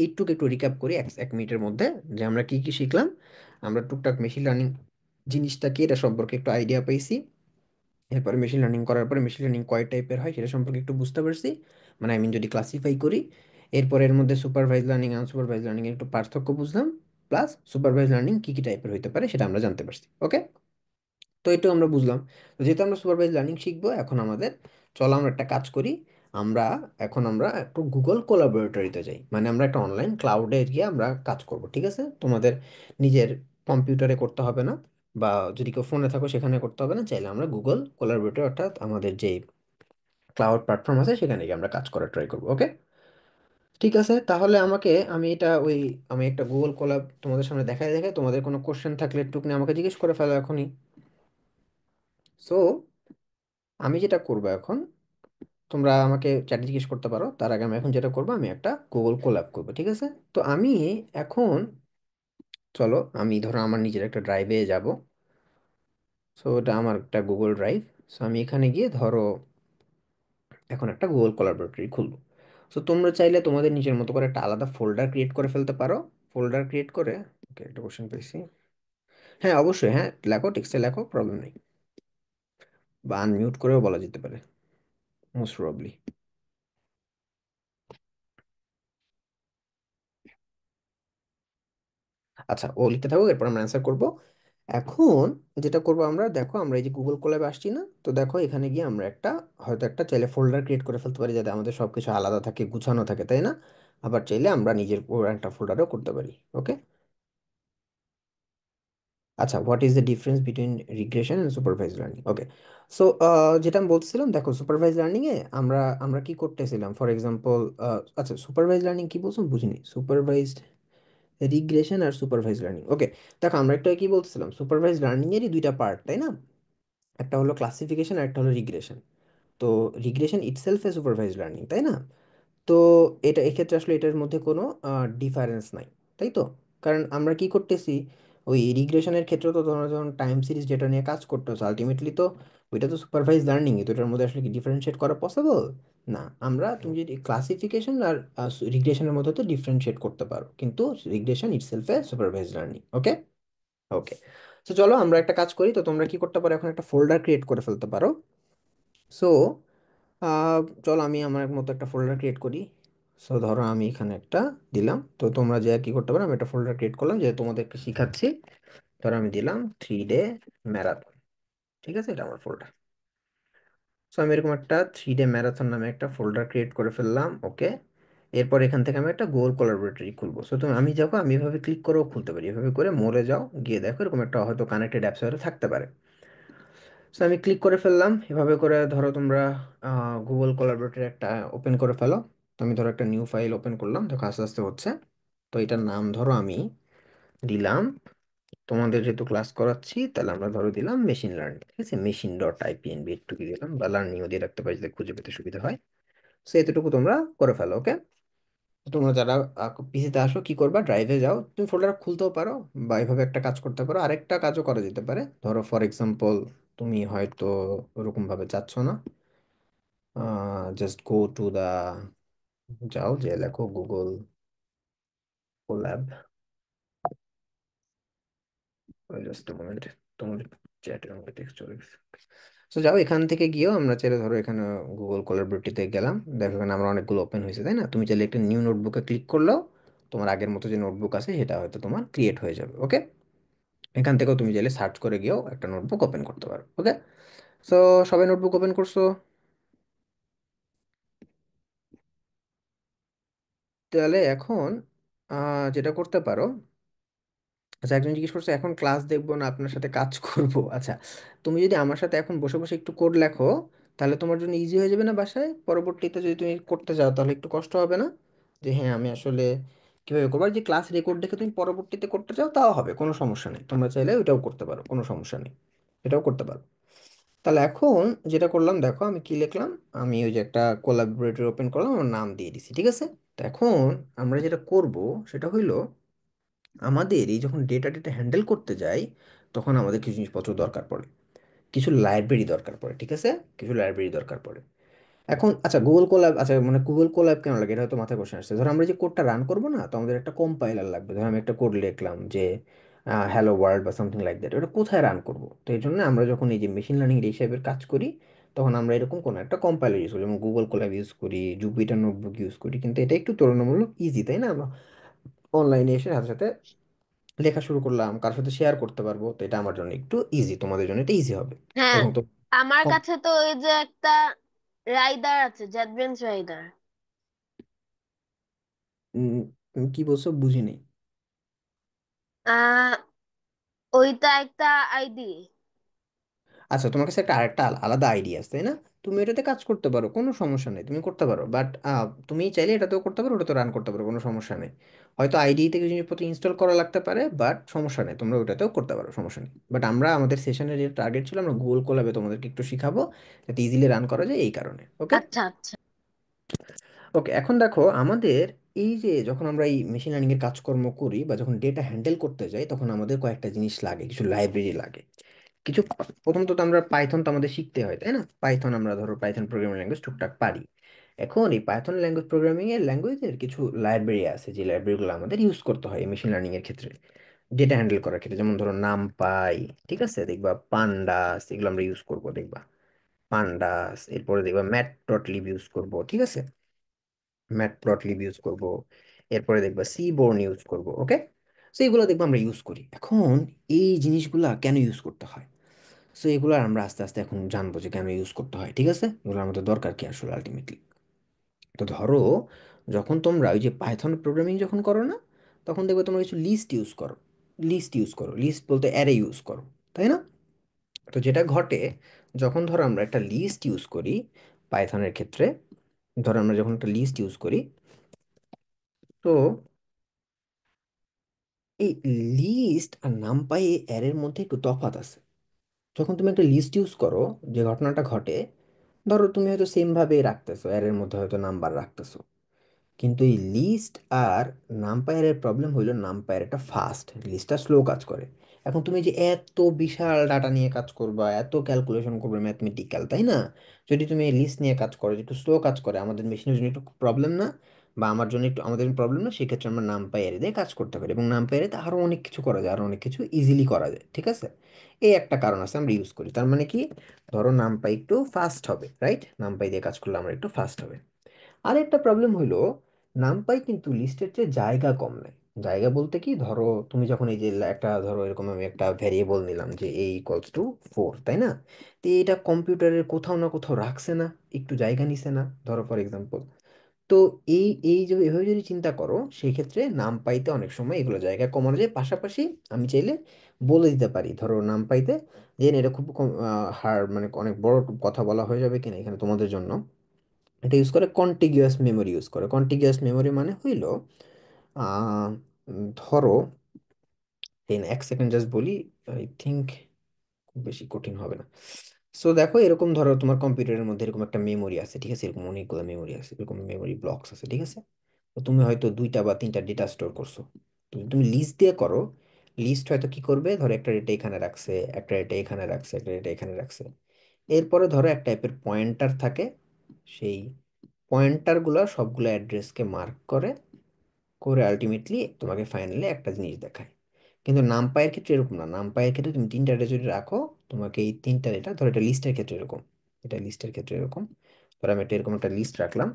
এইটুকু একটু রিক্যাপ করি এক এক মিনিটের মধ্যে, যে আমরা কি কি শিখলাম। আমরা টুকটাক মেশিন লার্নিং জিনিসটা কি এটা সম্পর্কে একটু আইডিয়া পাইছি। এরপরে মেশিন লার্নিং করার পরে মেশিন লার্নিং কয় টাইপের হয় সেটা সম্পর্কে একটু বুঝতে পারছি, মানে আই মিন যদি ক্লাসিফাই করি। এরপর এর মধ্যে সুপারভাইজ লার্নিং আনসুপারভাইজ লার্নিং এর একটু পার্থক্য বুঝলাম, প্লাস সুপারভাইজ লার্নিং কি কি টাইপের হইতে পারে সেটা আমরা জানতে পারছি। ওকে, তো এটাও আমরা বুঝলাম। তো যেহেতু আমরা সুপারভাইজ লার্নিং শিখবো, এখন আমাদের চলো আমরা একটা কাজ করি। আমরা আমরা একটু গুগল কোলাবরেটরিতে যাই, মানে আমরা একটা অনলাইন ক্লাউডে গিয়ে আমরা কাজ করব, ঠিক আছে? তোমাদের নিজের কম্পিউটারে করতে হবে না, বা যদি কেউ ফোনে থাকো সেখানে করতে হবে না, চাইলে আমরা গুগল কোলাবরেটর অর্থাৎ আমাদের যে ক্লাউড প্ল্যাটফর্ম আছে সেখানে গিয়ে আমরা কাজ করার ট্রাই করবো, ওকে? ঠিক আছে, তাহলে আমি এটা আমি একটা গুগল কোলাব তোমাদের সামনে দেখাই দেখাই, তোমাদের কোনো কোশ্চেন থাকলে একটুখানি আমাকে জিজ্ঞেস করে ফেলো এখনই। সো আমি যেটা করবো এখন, তোমরা আমাকে চ্যাটে জিজ্ঞেস করতে পারো, তার আগে আমি এখন যেটা করবো, আমি একটা গুগল কোল্যাব করবো, ঠিক আছে? তো আমি এখন, চলো আমি ধরো আমার নিজের একটা ড্রাইভে যাব। সো এটা আমার একটা গুগল ড্রাইভ। সো আমি এখানে গিয়ে ধরো এখন একটা গুগল কোলাবরেটরি খুলবো। সো তোমরা চাইলে তোমাদের নিজের মতো করে একটা আলাদা ফোল্ডার ক্রিয়েট করে ফেলতে পারো। ফোল্ডার ক্রিয়েট করে, ওকে, একটা কোশ্চেন পেয়েছি। হ্যাঁ অবশ্যই, হ্যাঁ লেখো, টেক্সটে লেখো, প্রবলেম নেই। বা আনমিউট করেও বলা যেতে পারে, মোস্ট প্রবাবলি। আচ্ছা, ও লিখতে থাকুক, এরপর আমরা অ্যান্সার করব। এখন যেটা করবো আমরা, দেখো আমরা এই যে গুগল কোল্যাবে আসছি না, তো দেখো এখানে গিয়ে আমরা হয়তো একটা চাইলে ফোল্ডার ক্রিয়েট করে ফেলতে পারি, যাতে আমাদের সব কিছু আলাদা থাকে, গুছানো থাকে, তাই না? আবার চাইলে আমরা নিজের পুরো একটা ফোল্ডারও করতে পারি, ওকে? আচ্ছা, what is the difference between regression and supervise learning? Okay. So যেটা আমি বলছিলাম, দেখো সুপারভাইজ লার্নিং এ আমরা আমরা কি করতেছিলাম, ফর এক্সাম্পল, আচ্ছা সুপারভাইজ লার্নিং কি বলছো আমি বুঝিনি। সুপারভাইজড রিগ্রেশন আর সুপারভাইজ লার্নিং, ওকে। দেখো আমরা একটা কি বলছিলাম, সুপারভাইজ লার্নিং এরই দুইটা পার্ট, তাই না? একটা হলো ক্লাসিফিকেশন আর একটা হলো রিগ্রেশন। তো regression itself a supervise learning, তাই না? তো এটা এক্ষেত্রে আসলে এটার মধ্যে কোনো ডিফারেন্স নাই, তাই তো? কারণ আমরা কি করতেছি, ওই রিগ্রেশনের ক্ষেত্রে তো তোমরা যখন টাইম সিরিজ যেটা নিয়ে কাজ করতেছো, আলটিমেটলি তো ওইটা তো সুপারভাইজ লার্নিং, তো এটার মধ্যে আসলে কি ডিফারেন্সিয়েট করা পসিবল? না। তুমি যদি ক্লাসিফিকেশন আর রিগ্রেশনের মধ্যে তো ডিফারেন্সিয়েট করতে পারো, কিন্তু regression itself a supervise learning, okay? Okay. তো চলো আমরা একটা কাজ করি, তো তোমরা কি করতে পারো, এখন একটা ফোল্ডার ক্রিয়েট করে ফেলতে পারো। সো চলো আমি আমার মতো একটা ফোল্ডার ক্রিয়েট করি। সো ধরো আমি এখানে একটা দিলাম, তো তোমরা যে কি করতে পারো, আমি একটা ফোল্ডার ক্রিয়েট করলাম যে তোমাদেরকে শিখাচ্ছি। ধরো আমি দিলাম 3 ডে ম্যারাথন, ঠিক আছে? এটা আমার ফোল্ডার। সো আমি এরকম একটা 3 ডে ম্যারাথন নামে একটা ফোল্ডার ক্রিয়েট করে ফেললাম, ওকে। এরপর এখান থেকে আমি একটা গুগল কোলাবরেটরি খুলবো। সো তুমি আমি যখন আমি এভাবে ক্লিক করেও খুলতে পারি, এভাবে করে মোরে যাও, গিয়ে দেখো এরকম একটা হয়তো কানেক্টেড অ্যাপস হয়তো থাকতে পারে। সো আমি ক্লিক করে ফেললাম, এভাবে করে ধরো তোমরা গুগল কোলাবরেটরি একটা ওপেন করে ফেলো। তো আমি ধরো একটা নিউ ফাইল ওপেন করলাম, দেখো আস্তে আস্তে হচ্ছে। তো এটার নাম ধরো আমি দিলাম, তোমাদের যেহেতু ক্লাস করাচ্ছি তাহলে আমরা ধরো দিলাম মেশিন লার্নিং, ঠিক আছে? মেশিন.ipnb একটু কি দিলাম, বা লার্নিংও দিয়ে রাখতে পারি যাতে খুঁজে পেতে সুবিধা হয়। সো এতটুকু তোমরা করে ফেলো, ওকে? তোমরা যারা পিসিতে আসো কি করবা, ড্রাইভে যাও, তুমি ফোল্ডার খুলতেও পারো, বা এভাবে একটা কাজ করতে পারো। আরেকটা কাজও করা যেতে পারে, ধরো ফর এক্সাম্পল তুমি হয়তো ওরকম ভাবে চাচ্ছ না, জাস্ট গো টু দা, যাও যে লেখো গুগল কোল্যাব, জাস্ট মোমেন্ট, তোমার চ্যাটের মধ্যে টেক্সট চলে গেছে। তো যাও এখান থেকে গিয়েও আমরা চাইলে ধরো এখানে গুগল কোলাবরেটরিতে গেলাম, দেখো এখানে আমরা অনেকগুলো ওপেন হয়েছে, তাই না? তুমি চাইলে একটা নিউ নোটবুকে ক্লিক করলেও তোমার আগের মতো যে নোটবুক আছে সেটা হয়তো তোমার ক্রিয়েট হয়ে যাবে, ওকে? এখান থেকেও তুমি চাইলে সার্চ করে গিয়েও একটা নোটবুক ওপেন করতে পারো, ওকে? সো সবাই নোটবুক ওপেন করছো? তাহলে এখন যেটা করতে পারো, আচ্ছা একজন জিজ্ঞেস করছে এখন ক্লাস দেখবো না আপনার সাথে কাজ করব। আচ্ছা, তুমি যদি আমার সাথে এখন বসে বসে একটু কোড লেখো, তাহলে তোমার জন্য ইজি হয়ে যাবে না? বাসায় পরবর্তীতে যদি তুমি করতে চাও তাহলে একটু কষ্ট হবে না? যে হ্যাঁ আমি আসলে কিভাবে করবো, আর যে ক্লাস রেকর্ড দেখে তুমি পরবর্তীতে করতে চাও তাও হবে, কোনো সমস্যা নেই, তোমরা চাইলে ওইটাও করতে পারো, কোনো সমস্যা নেই, এটাও করতে পারো। তাহলে এখন যেটা করলাম, দেখো আমি কি লিখলাম, আমি ওই যে একটা কোলাবরেটর ওপেন করলাম, আমার নাম দিয়ে দিছি, ঠিক আছে? তো এখন আমরা যেটা করব সেটা হইলো, আমাদের এই যখন ডেটা ডেটা হ্যান্ডেল করতে যাই, তখন আমাদের কিছু জিনিসপত্র দরকার পড়ে, কিছু লাইব্রেরি দরকার পড়ে, ঠিক আছে? কিছু লাইব্রেরি দরকার পড়ে। এখন আচ্ছা গুগল কোল্যাব, আচ্ছা মানে গুগল কোল্যাব কেন লাগে, এটা হয়তো মাথায় কোশ্চেন আসছে। ধরো আমরা যে কোডটা রান করবো না, তো আমাদের একটা কম্পাইলার লাগবে। ধরো আমি একটা কোড লিখলাম যে হ্যালো ওয়ার্ল্ড বা সামথিং লাইক দ্যাট, ওটা কোথায় রান করবো? তো এই জন্য আমরা যখন এই যে মেশিন লার্নিং এই টাইপের কাজ করি, তখন আমরা এরকম কোনো একটা কম্পাইলার ইউজ করি, যেমন গুগল কোল্যাব ইউজ করি, জুপিটার নোটবুক ইউজ করি, কিন্তু এটা একটু তুলনামূলক ইজি, তাই না? আমরা অনলাইনে এসে সাথে সাথে লেখা শুরু করলাম, কার সাথে শেয়ার করতে পারবো, তো এটা আমার জন্য একটু ইজি, তোমাদের জন্য এটা ইজি হবে। হ্যাঁ, এবং তো আমার কম। কাছে তো এই যে একটা রাইডার আছে, জ্যাটবেন্স রাইডার। উম, তুমি কি বলছো বুঝিনি। আহ ওইটা একটা আইডি। আচ্ছা, তোমার কাছে একটা আরেকটা আলাদা আইডিয়া আছে তাই না? তুমি এটাতে কাজ করতে পারো, কোনো সমস্যা নেই, তুমি করতে পারো, বাট তুমি চাইলে এটাতেও করতে পারো, ওটাতে রান করতে পারো, কোনো সমস্যা নেই। হয়তো আইডি থেকে জিনিসপত্র ইনস্টল করা লাগতে পারে, বাট সমস্যা নেই, তোমরা ওটাতেও করতে পারো, সমস্যা নেই। বাট আমরা আমাদের সেশনের যে টার্গেট ছিল, আমরা গুগল কোলাবে তোমাদেরকে একটু শিখাবো যাতে ইজিলি রান করা যায়, এই কারণে। ওকে। আচ্ছা আচ্ছা। ওকে, এখন দেখো আমাদের এই যে যখন আমরা এই মেশিন লার্নিং এর কাজকর্ম করি বা যখন ডেটা হ্যান্ডেল করতে যাই, তখন আমাদের কয়েকটা জিনিস লাগে, কিছু লাইব্রেরি লাগে, কিছু। প্রথমত তো আমরা পাইথন তো আমাদের শিখতে হয় তাই না? পাইথন, আমরা ধরো পাইথন প্রোগ্রামিং ল্যাঙ্গুয়েজ টুকটাক পারি। এখন এই পাইথন ল্যাঙ্গুয়েজ প্রোগ্রামিং এর ল্যাঙ্গুয়েজের কিছু লাইব্রেরি আছে, যে লাইব্রেরিগুলো আমাদের ইউজ করতে হয় মেশিন লার্নিং এর ক্ষেত্রে, ডেটা হ্যান্ডেল করার ক্ষেত্রে। যেমন ধরো নামপাই, ঠিক আছে, দেখবা পান্ডাস, এগুলো আমরা ইউজ করব, দেখবা পান্ডাস। এরপরে দেখবা ম্যাটপ্লটলিব ইউজ করব, ঠিক আছে, ম্যাটপ্লটলিব ইউজ করব। এরপরে দেখবা সিবোর্ন ইউজ করব। ওকে। সো এগুলো দেখবা আমরা ইউজ করি। এখন এই জিনিসগুলা কেন ইউজ করতে হয়? সো এগুলো আমরা আস্তে আস্তে এখন জানবো যে কেন ইউজ করতে হয়, ঠিক আছে, এগুলো আমাদের দরকার কি আসলে আলটিমেটলি। তো ধরো, যখন তোমরা ওই যে পাইথন প্রোগ্রামিং যখন করো না, তখন দেখবে তোমরা কিছু লিস্ট ইউজ করো, লিস্ট বলতে অ্যারে ইউজ করো, তাই না? তো যেটা ঘটে, যখন ধরো আমরা একটা লিস্ট ইউজ করি পাইথনের ক্ষেত্রে, ধরো আমরা যখন একটা লিস্ট ইউজ করি, তো এই লিস্ট আর নামপাই অ্যারের মধ্যে একটু তফাৎ আছে। যখন তুমি একটা লিস্ট ইউজ করো, যে ঘটনাটা ঘটে, ধরো তুমি হয়তো সেম ভাবে রাখতেছো, অ্যারের মধ্যে হয়তো নাম্বার রাখতেছো, কিন্তু এই লিস্ট আর নামপায়ারের প্রবলেম হইলো, নামপায়ার একটা ফাস্ট, লিস্টটা স্লো কাজ করে। এখন তুমি যে এত বিশাল ডাটা নিয়ে কাজ করবা, এত ক্যালকুলেশন করবে ম্যাথমেটিক্যাল, তাই না? যদি তুমি এই লিস্ট নিয়ে কাজ করো, যে একটু স্লো কাজ করে, আমাদের মেশিনের জন্য একটু প্রবলেম না, বা আমার জন্য একটু, আমাদের প্রবলেম না, সেক্ষেত্রে আমরা নামপায়ারে দিয়ে কাজ করতে পারি, এবং নামপায়ারে আরো অনেক কিছু করা যায়, আরো অনেক কিছু ইজিলি করা যায়, ঠিক আছে। এই একটা কারণ আছে আমরা ইউজ করি, তার মানে কি, ধরো নামপাই একটু ফাস্ট হবে, রাইট, নামপাই দিয়ে কাজ করলে আমরা একটু ফাস্ট হবে। আরেকটা প্রবলেম হইলো, নামপাই কিন্তু লিস্টের চেয়ে জায়গা কম নেয়। জায়গা বলতে কি, ধরো তুমি যখন এই যে একটা, ধরো এরকম আমি একটা ভ্যারিয়েবল নিলাম যে a ইকুয়ালস টু 4, তাই না? তো এটা কম্পিউটারের কোথাও না কোথাও রাখছে না, একটু জায়গা নিছে না, ধরো ফর এক্সাম্পল। তো এই এই যে এভাবে যদি চিন্তা করো, সেই ক্ষেত্রে নাম পাইতে অনেক সময় এগুলো জায়গা কমানো যায়। পাশাপাশি আমি চাইলে বলে দিতে পারি, ধরো নাম পাইতে যে না, এটা খুব হার, মানে অনেক বড় কথা বলা হয়ে যাবে কিনা এখানে তোমাদের জন্য, এটা ইউজ করে কন্টিগিউয়াস মেমোরি ইউজ করে। কন্টিগিউয়াস মেমোরি মানে হইল, আহ, ধরো 1 সেকেন্ড জাস্ট বলি, আই থিঙ্ক খুব বেশি কঠিন হবে না। সো দেখো, এরকম ধরো তোমার কম্পিউটারের মধ্যে এরকম একটা মেমোরি আছে, ঠিক আছে, এরকম অনেকগুলো মেমোরি আছে, এরকম মেমোরি ব্লকস আছে, ঠিক আছে। তো তুমি হয়তো 2টা বা 3টা ডেটা স্টোর করছো। তুমি তুমি লিস্ট দিয়ে করো, লিস্ট হয়তো কি করবে, ধরো একটা ডেটা এখানে রাখছে, একটা ডেটা এখানে রাখছে, একটা ডেটা এখানে রাখছে। এরপরে ধরো এক টাইপের পয়েন্টার থাকে, সেই পয়েন্টারগুলো সবগুলো অ্যাড্রেসকে মার্ক করে, করে আলটিমেটলি তোমাকে ফাইনালি একটা জিনিস দেখায়। কিন্তু নামপাইয়ের ক্ষেত্রে এরকম না, নামপাইয়ের ক্ষেত্রে তুমি 3টা ডেটা যদি রাখো, তোমাকে এই 3টা ডেটা, ধরো এটা লিস্টের ক্ষেত্রে এরকম, এটা লিস্টের ক্ষেত্রে এরকম, ধরো আমি একটা এরকম একটা লিস্ট রাখলাম।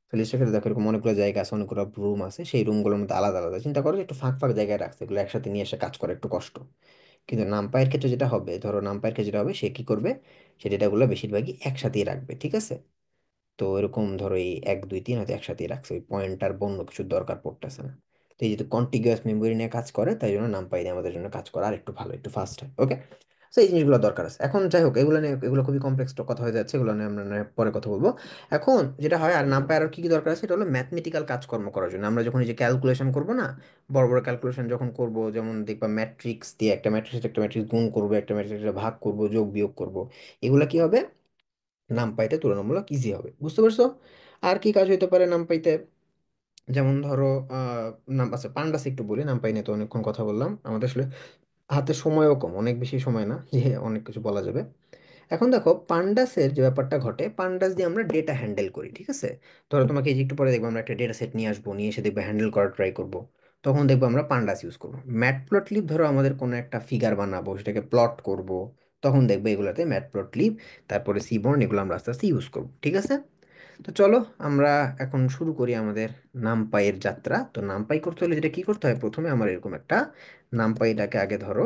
তো লিস্টের ক্ষেত্রে দেখো এরকম অনেকগুলো জায়গা আছে, অনেকগুলো রুম আছে, সেই রুমগুলোর মধ্যে আলাদা আলাদা, চিন্তা করো যে একটু ফাঁক ফাঁক জায়গায় রাখছে, এগুলো একসাথে নিয়ে এসে কাজ করা একটু কষ্ট। কিন্তু নামপাইয়ের ক্ষেত্রে যেটা হবে, ধরো নামপাইয়ের ক্ষেত্রে যেটা হবে, সে কি করবে, সে ডেটাগুলো বেশিরভাগই একসাথেই রাখবে, ঠিক আছে। তো এরকম ধরো এই 1 2 3 হয়তো একসাথেই রাখছে, ওই পয়েন্টার বন্য কিছুর দরকার পড়তেছে না। তো এই যেহেতু কন্টিগুয়াস মেমোরি নিয়ে কাজ করে, তাই জন্য নামপাই দিয়ে আমাদের জন্য কাজ করা আর একটু ভালো, একটু ফাস্ট হয়। ওকে। তো এই জিনিসগুলো দরকার আছে। এখন যাই হোক, এগুলো নিয়ে, এগুলো খুবই কমপ্লেক্স কথা হয়ে যাচ্ছে, এগুলো নিয়ে আমরা না হয় পরে কথা বলবো। এখন যেটা হয়, আর নামপাই আর কি কি দরকার আছে, এটা হলো ম্যাথমেটিক্যাল কাজকর্ম করার জন্য। আমরা যখন এই যে ক্যালকুলেশন করবো না, বড় বড় ক্যালকুলেশন যখন করব, যেমন দেখবা ম্যাট্রিক্স দিয়ে, একটা ম্যাট্রিক্স গুণ করবো, একটা ম্যাট্রিক্স ভাগ করবো, যোগ বিয়োগ করবো, এগুলা কি হবে, নামপাইতে তুলনামূলক ইজি হবে, বুঝতে পারছো? আর কি কাজ হইতে পারে নামপাইতে, যেমন ধরো নাম, আচ্ছা পান্ডাস একটু বলি, নামপাই নিয়ে তো অনেকক্ষণ কথা বললাম, আমাদের আসলে হাতে সময়ও কম, অনেক বেশি সময় না যে অনেক কিছু বলা যাবে। এখন দেখো পান্ডাসের যে ব্যাপারটা ঘটে, পান্ডাস দিয়ে আমরা ডেটা হ্যান্ডেল করি, ঠিক আছে। ধরো তোমাকে এই যে একটু পরে দেখবো আমরা একটা ডেটা সেট নিয়ে আসবো, নিয়ে এসে দেখবো হ্যান্ডেল করার ট্রাই করবো, তখন দেখবো আমরা পান্ডাস ইউজ করবো। ম্যাটপ্লটলিব ধরো আমাদের কোনো একটা ফিগার বানাবো, সেটাকে প্লট করব, তখন দেখবো এগুলোতে ম্যাটপ্লটলিব, তারপরে সিবর্ন, এগুলো আমরা আস্তে আস্তে ইউজ করবো, ঠিক আছে। তো চলো আমরা এখন শুরু করি আমাদের নামপাইয়ের যাত্রা। তো নামপাই করতে হলে যেটা কি করতে হয়, প্রথমে আমার এরকম একটা নামপাইটাকে আগে ধরো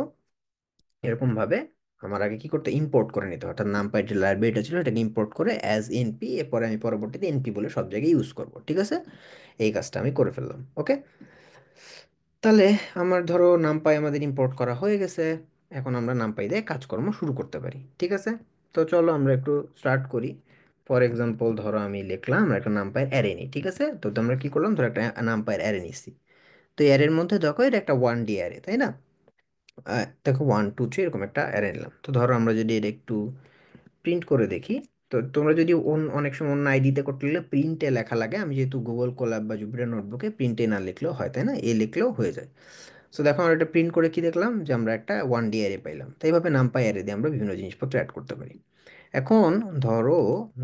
এরকম ভাবে আমার আগে কি করতে, ইম্পোর্ট করে নিতে হয়, অর্থাৎ নামপাই যে লাইব্রেরিটা ছিল এটাকে ইম্পোর্ট করে অ্যাজ এনপি, এরপরে আমি পরবর্তীতে এনপি বলে সব জায়গায় ইউজ করব, ঠিক আছে? এই কাজটা আমি করে ফেললাম, ওকে। তাহলে আমার ধরো নামপাই আমাদের ইম্পোর্ট করা হয়ে গেছে, এখন আমরা নামপাই দিয়ে কাজকর্ম শুরু করতে পারি, ঠিক আছে? তো চলো আমরা একটু স্টার্ট করি। ফর এক্সাম্পল ধরো আমি লিখলাম আমরা একটা নামপাইয়ের অ্যারে নিই, ঠিক আছে? তো আমরা কি করলাম, ধরো একটা নামপাইয়ের অ্যারে নিচ্ছি। তো অ্যারের মধ্যে দেখো এটা একটা 1D অ্যারে, তাই না? দেখো 1 2 3 এরকম একটা অ্যারে নিলাম। তো ধরো আমরা যদি এটা একটু প্রিন্ট করে দেখি, তো তোমরা যদি অনেক সময় অন্য আইডিতে করতে গেলে প্রিন্টে লেখা লাগে, আমি যেহেতু গুগল কোল্যাব বা জুপিটার নোটবুকে প্রিন্টে না লিখলেও হয়, তাই না? এ লিখলেও হয়ে যায়। সো দেখো আমরা এটা প্রিন্ট করে কি দেখলাম, যে আমরা একটা 1D অ্যারে পাইলাম। তাই এইভাবে নামপাই অ্যারে দিয়ে আমরা বিভিন্ন জিনিসপত্র অ্যাড করতে পারি। এখন ধরো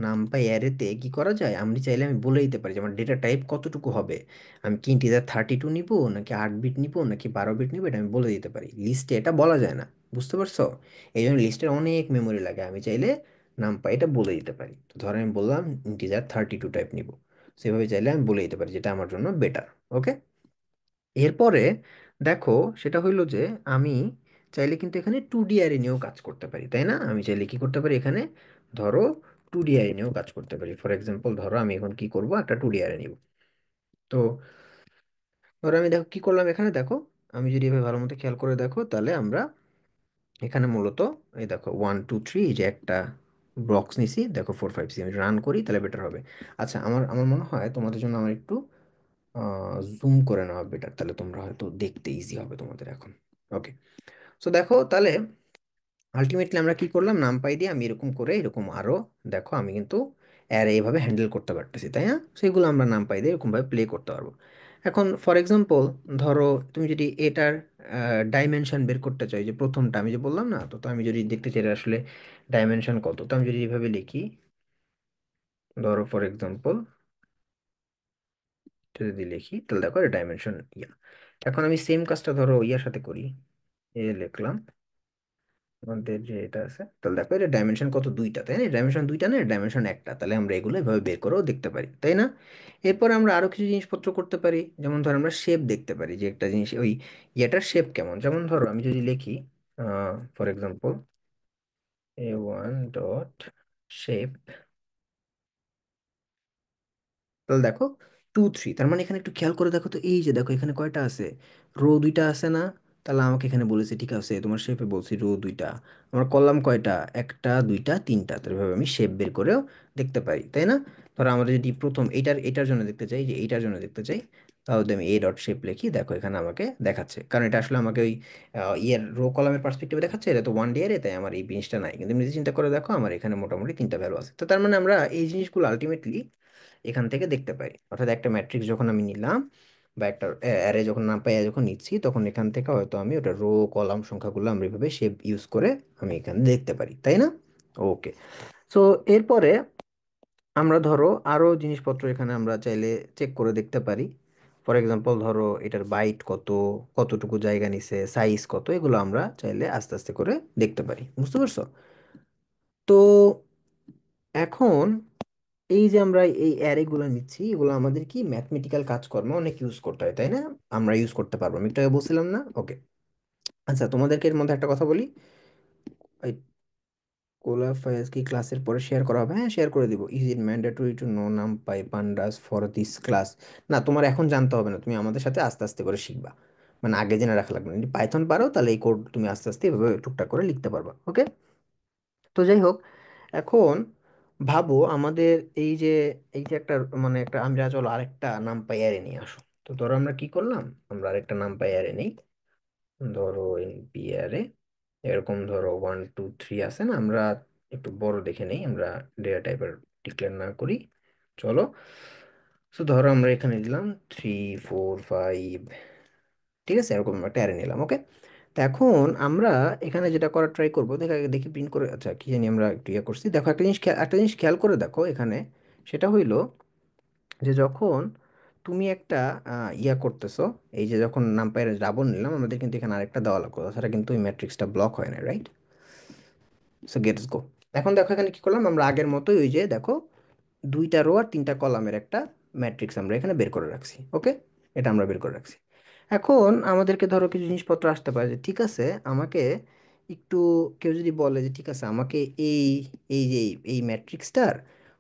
নামপাই অ্যারেতে কি করা যায়, আমি চাইলে আমি বলে দিতে পারি যে আমার ডেটা টাইপ কতটুকু হবে। আমি কি ইন্টিজার 32 নিবো, নাকি 8 বিট নিবো, নাকি 12 বিট নিবো, এটা আমি বলে দিতে পারি। লিস্টে এটা বলা যায় না, বুঝতে পারছো? এই জন্য লিস্টের অনেক মেমোরি লাগে, আমি চাইলে নামপাই এটা বলে দিতে পারি। তো ধরো আমি বললাম ইন্টিজার 32 টাইপ নিবো, সেভাবে চাইলে আমি বলে দিতে পারি, যেটা আমার জন্য বেটার। ওকে। এরপরে দেখো, সেটা হইলো যে আমি চাইলে কিন্তু এখানে 2D অ্যারে নিয়েও কাজ করতে পারি, তাই না? আমি চাইলে কি করতে পারি এখানে, ধরো 2D অ্যারে নিয়েও কাজ করতে পারি। ফর এক্সাম্পল ধরো আমি এখন কি করব, একটা 2D অ্যারে নিব। তো ধরো আমি দেখো কি করলাম এখানে, দেখো আমি যদি এভাবে ভালো মতো খেয়াল করে দেখো, তাহলে আমরা এখানে মূলত এই দেখো 1 2 3 যে একটা ব্লকস নিছি, দেখো 4 5 6 আমি রান করি তাহলে বেটার হবে। আচ্ছা, আমার আমার মনে হয় তোমাদের জন্য আমার একটু জুম করে নেওয়া বেটার, তাহলে তোমরা হয়তো দেখতে ইজি হবে তোমাদের এখন। ওকে। সো দেখো তাহলে আলটিমেটলি আমরা কি করলাম, নামপাই দিয়ে আমি এরকম করে এরকম আরো, দেখো আমি কিন্তু অ্যারে এইভাবে হ্যান্ডেল করতে পারতেছি, তাই না? সেগুলো আমরা নামপাই দিয়ে এরকমভাবে প্লে করতে পারবো। এখন ফর এক্সাম্পল ধরো তুমি যদি এটার ডাইমেনশন বের করতে চাই, যে প্রথমটা আমি যে বললাম না, তো আমি যদি দেখতে চাই এটা আসলে ডাইমেনশন কত, তো আমি যদি এইভাবে লিখি, ধরো ফর এক্সাম্পল এটা যদি লিখি, তাহলে দেখো এটা ডাইমেনশন ইয়া। এখন আমি সেম কাজটা ধরো ইয়ার সাথে করি, এ লিখলাম আমাদের যে এটা আছে, তাহলে দেখো এটা ডাইমেনশন কত, দুইটা, তাই না? ডাইমেনশন দুইটা না, ডাইমেনশন একটা, তাহলে আমরা এগুলো এভাবে বের করেও দেখতে পারি, তাই না? এরপর আমরা আরো কিছু জিনিসপত্র করতে পারি, যেমন ধরো আমরা শেপ দেখতে পারি, যে একটা জিনিস ওই ইয়েটার শেপ কেমন। যেমন ধরো আমি যদি লিখি for example A1 dot shape, তাহলে দেখো 2 3, তার মানে এখানে একটু খেয়াল করে দেখো, তো এই যে দেখো এখানে কয়টা আছে, রো দুইটা আছে না? তাহলে আমাকে এখানে বলেছে ঠিক আছে, তোমার শেপে বলছি রো দুইটা, আমার কলাম কয়টা, একটা দুইটা তিনটা, তাহলে এভাবে আমি শেপ বের করেও দেখতে পারি, তাই না? ধরো আমরা যদি প্রথম এইটার এটার জন্য দেখতে চাই, যে এইটার জন্য দেখতে চাই, তাহলে যদি আমি A ডট শেপ লিখি, দেখো এখানে আমাকে দেখাচ্ছে, কারণ এটা আসলে আমাকে ওই ইয়ের রো কলামের পার্সপেক্টিভে দেখাচ্ছে, এটা তো 1D এর, তাই আমার এই জিনিসটা নাই। কিন্তু নিজে চিন্তা করে দেখো আমার এখানে মোটামুটি তিনটা ভ্যালু আছে। তো তার মানে আমরা এই জিনিসগুলো আলটিমেটলি এখান থেকে দেখতে পারি। অর্থাৎ একটা ম্যাট্রিক্স যখন আমি নিলাম, বা একটা অ্যারে যখন নাম পাই যখন নিচ্ছি, তখন এখান থেকে হয়তো আমি ওটা রো কলাম সংখ্যাগুলো আমরা এইভাবে শেপ ইউজ করে আমি এখানে দেখতে পারি, তাই না? ওকে। সো এরপরে আমরা ধরো আরো জিনিসপত্র এখানে আমরা চাইলে চেক করে দেখতে পারি। ফর এক্সাম্পল ধরো এটার বাইট কত, কতটুকু জায়গা নিছে, সাইজ কত, এগুলো আমরা চাইলে আস্তে আস্তে করে দেখতে পারি, বুঝতে পারছো? তো এখন এই যে আমরা এই অ্যারে গুলো নিচ্ছি, এগুলো আমাদের কি ম্যাথমেটিক্যাল কাজকর্ম অনেক ইউজ করতে হয়, তাই না? আমরা ইউজ করতে পারবো, আমি একটু আগে বলছিলাম না? ওকে। আচ্ছা, তোমাদেরকে এর মধ্যে একটা কথা বলি, এই কোলাফায়াস কি ক্লাসের পরে শেয়ার করা হবে? হ্যাঁ, শেয়ার করে দিব। Is it mandatory to know NumPy pandas for this class? না, তোমার এখন জানতে হবে না, তুমি আমাদের সাথে আস্তে আস্তে করে শিখবা, মানে আগে জেনে রাখা লাগবে না। যদি পাইথন পারো তাহলে এই কোড তুমি আস্তে আস্তে এভাবে টুকটাক করে লিখতে পারবা, ওকে। তো যাই হোক, এখন ভাবো আমাদের এই যে এই যে একটা মানে একটা, আমরা চলো আরেকটা নাম পাই অ্যারে নিয়ে আসো। তো ধরো আমরা কি করলাম, আমরা আরেকটা নাম পাই অ্যারে নেই, ধরো এনপি অ্যারে, এরকম ধরো 1 2 3 আছে না, আমরা একটু বড় দেখে নেই, আমরা ডেটা টাইপের ডিক্লেয়ার না করি, চলো। তো ধরো আমরা এখানে দিলাম 3 4 5, ঠিক আছে? এরকম একটা অ্যারে নিলাম, ওকে। তো এখন আমরা এখানে যেটা করার ট্রাই করবো, দেখো আগে দেখি প্রিন্ট করে, আচ্ছা কি জানি আমরা একটু ইয়ে করছি, দেখো একটা জিনিস একটা জিনিস খেয়াল করে দেখো এখানে, সেটা হইলো যে যখন তুমি একটা ইয়া করতেছো, এই যে যখন নাম্পায়ার রাবণ নিলাম, আমাদের কিন্তু এখানে আরেকটা দেওয়া লাগবে, তাছাড়া কিন্তু ওই ম্যাট্রিক্সটা ব্লক হয় না, রাইট? সো গেটস গো। এখন দেখো এখানে কি করলাম, আমরা আগের মতোই ওই যে দেখো দুইটা রো আর তিনটা কলামের একটা ম্যাট্রিক্স আমরা এখানে বের করে রাখছি, ওকে। এটা আমরা বের করে রাখছি। এখন আমাদেরকে ধরো কিছু জিনিসপত্র আসতে পারে, যে ঠিক আছে আমাকে একটু কেউ যদি বলে যে ঠিক আছে আমাকে এই এই যে এই ম্যাট্রিক্সটার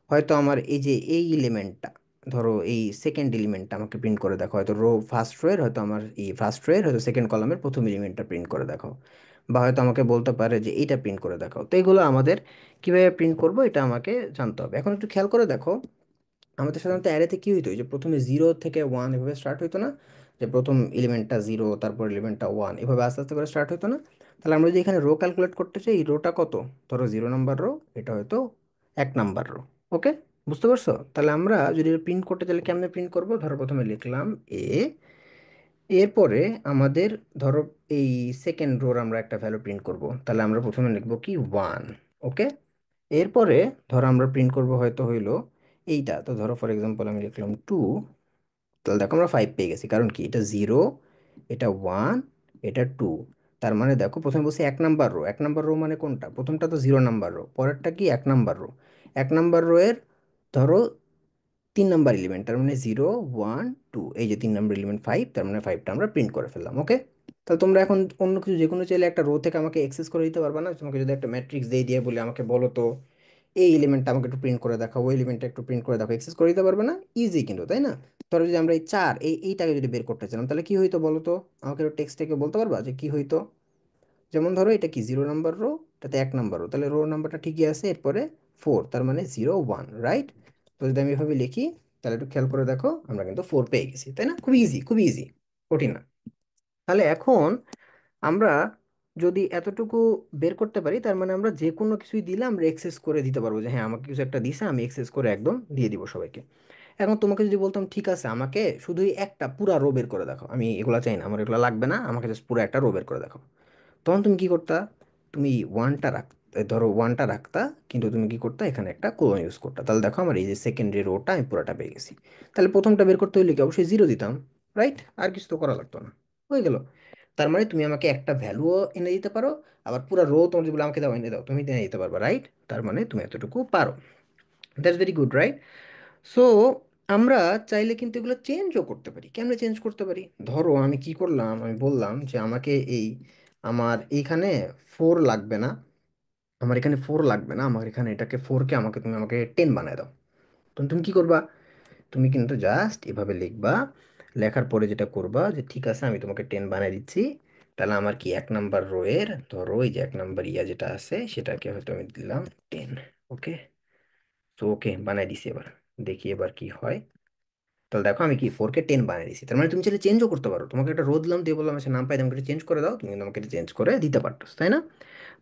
হয়তো আমার এই যে এই এলিমেন্টটা, ধরো এই সেকেন্ড এলিমেন্টটা আমাকে প্রিন্ট করে দেখো, হয়তো রো ফার্স্ট রো এর হয়তো আমার এই ফার্স্ট রো এর হয়তো সেকেন্ড কলামের প্রথম এলিমেন্টটা প্রিন্ট করে দেখাও, বা হয়তো আমাকে বলতে পারে যে এইটা প্রিন্ট করে দেখাও। তো এগুলো আমাদের কিভাবে প্রিন্ট করব এটা আমাকে জানতে হবে। এখন একটু খেয়াল করে দেখো, আমাদের সাধারণত অ্যারেতে কি হইতো, যে প্রথমে 0 থেকে 1 এভাবে স্টার্ট হইতো না, যে প্রথম এলিমেন্টটা 0, তারপর এলিমেন্টটা 1, এভাবে আস্তে আস্তে করে স্টার্ট হইতো না? তাহলে আমরা যদি এখানে রো ক্যালকুলেট করতে চাই, এই রোটা কত, ধরো 0 নাম্বার রো, এটা হয়তো 1 নাম্বার রো। ওকে, বুঝতে পারছো? তাহলে আমরা যদি প্রিন্ট করতে চাইলে কেমনে প্রিন্ট করব, ধরো প্রথমে লিখলাম এ, এরপরে আমাদের ধরো এই সেকেন্ড রোর আমরা একটা ভ্যালু প্রিন্ট করব, তাহলে আমরা প্রথমে লিখবো কি 1। ওকে, এরপরে ধরো আমরা প্রিন্ট করব হয়তো হইলো এইটা, তো ধরো ফর এক্সাম্পল আমি লিখলাম 2, তাহলে দেখো আমরা 5 পেয়ে গেছি, কারণ কি এটা 0, এটা 1, এটা 2। তার মানে দেখো প্রথমে বলছি 1 নাম্বার রো, 1 নাম্বার রো মানে কোনটা, প্রথমটা তো 0 নাম্বার রো, পরেরটা কি 1 নাম্বার রো। 1 নাম্বার রো এর ধরো 3 নাম্বার এলিমেন্ট, তার মানে 0 1 2, এই যে 3 নাম্বার এলিমেন্ট 5, তার মানে 5টা আমরা প্রিন্ট করে ফেললাম। ওকে, তাহলে তোমরা এখন অন্য কিছু যে কোনো চাইলে একটা রো থেকে আমাকে অ্যাক্সেস করে দিতে পারবা না? তোমাকে যদি একটা ম্যাট্রিক্স দিয়ে দিয়ে বলে আমাকে বলো তো এই এলিমেন্টটা আমাকে একটু প্রিন্ট করে দেখাও, ওই এলিমেন্টটা একটু প্রিন্ট করে দেখাও, অ্যাক্সেস করে দিতে পারবে না? ইজি কিন্তু, তাই না? ধরো যদি আমরা এই 4 এইটাকে যদি বের করতে চাইলাম, তাহলে কি হইতো বলো তো? আমাকে একটু টেক্সট থেকে বলতে পারবা যে কি হইতো? যেমন ধরো এটা কি 0 নাম্বার রো, এটাতে 1 নাম্বার রো, তাহলে রো নাম্বারটা ঠিকই আছে, এরপরে 4, তার মানে 0 1, রাইট? তো যদি আমি এভাবে লিখি, তাহলে একটু খেয়াল করে দেখো আমরা কিন্তু 4 পেয়ে গেছি, তাই না? খুবই ইজি, খুবই ইজি, কঠিন না। তাহলে এখন আমরা যদি এতটুকু বের করতে পারি, তার মানে আমরা যে কোনো কিছুই দিলে আমরা এক্সেস করে দিতে পারবো, যে হ্যাঁ আমাকে কিছু একটা দিছে, আমি এক্সেস করে একদম দিয়ে দিব সবাইকে। এখন তোমাকে যদি বলতাম ঠিক আছে আমাকে শুধুই একটা পুরা রো বের করে দেখো, আমি এগুলা চাই না, আমার এগুলো লাগবে না, আমাকে জাস্ট পুরো একটা রো বের করে দেখো, তখন তুমি কি করতা? তুমি ওয়ানটা রাখ, ধরো ওয়ানটা রাখতা, কিন্তু তুমি কি করতা, এখানে একটা কোলন ইউজ করতা, তাহলে দেখো আমার এই যে সেকেন্ডারি রোটা আমি পুরোটা পেয়ে গেছি। তাহলে প্রথমটা বের করতে হলে কি অবশ্যই 0 দিতাম, রাইট? আর কিছু তো করা লাগতো না, হয়ে গেল। তার মানে তুমি আমাকে একটা ভ্যালুও এনে দিতে পারো, আবার পুরো রো তোমার যদি বলে আমাকে দাও, এনে দাও, তুমি এনে দিতে পারবে, রাইট? তার মানে তুমি এতটুকু পারো, that's very good, right? So আমরা চাইলে কিন্তু এগুলো চেঞ্জও করতে পারি। কেমনে চেঞ্জ করতে পারি? ধরো আমি কি করলাম, আমি বললাম যে আমাকে এই আমার এইখানে 4 লাগবে না, আমার এখানে 4 লাগবে না, আমার এখানে এটাকে 4কে আমাকে তুমি আমাকে 10 বানায় দাও। তখন তুমি কি করবা? তুমি কিন্তু জাস্ট এভাবে লিখবা, লেখার পরে যেটা করবা যে ঠিক আছে আমি তোমাকে 10 বানিয়ে দিচ্ছি, তাহলে আমার কি 1 নাম্বার রো এর ধরো এই যে 1 নাম্বার যেটা আছে সেটাকে হয়তো আমি দিলাম 10। ওকে, তো ওকে বানাই দিছি, এবার দেখি এবার কি হয়। তাহলে দেখো আমি কি 4কে 10 বানিয়ে দিছি, তার মানে তুমি চাইলে চেঞ্জও করতে পারো, তোমাকে একটা রো দিলাম, দিয়ে বললাম আচ্ছা নাম পাই আমাকে চেঞ্জ করে দাও, তুমি কিন্তু আমাকে চেঞ্জ করে দিতে পারতো, তাই না?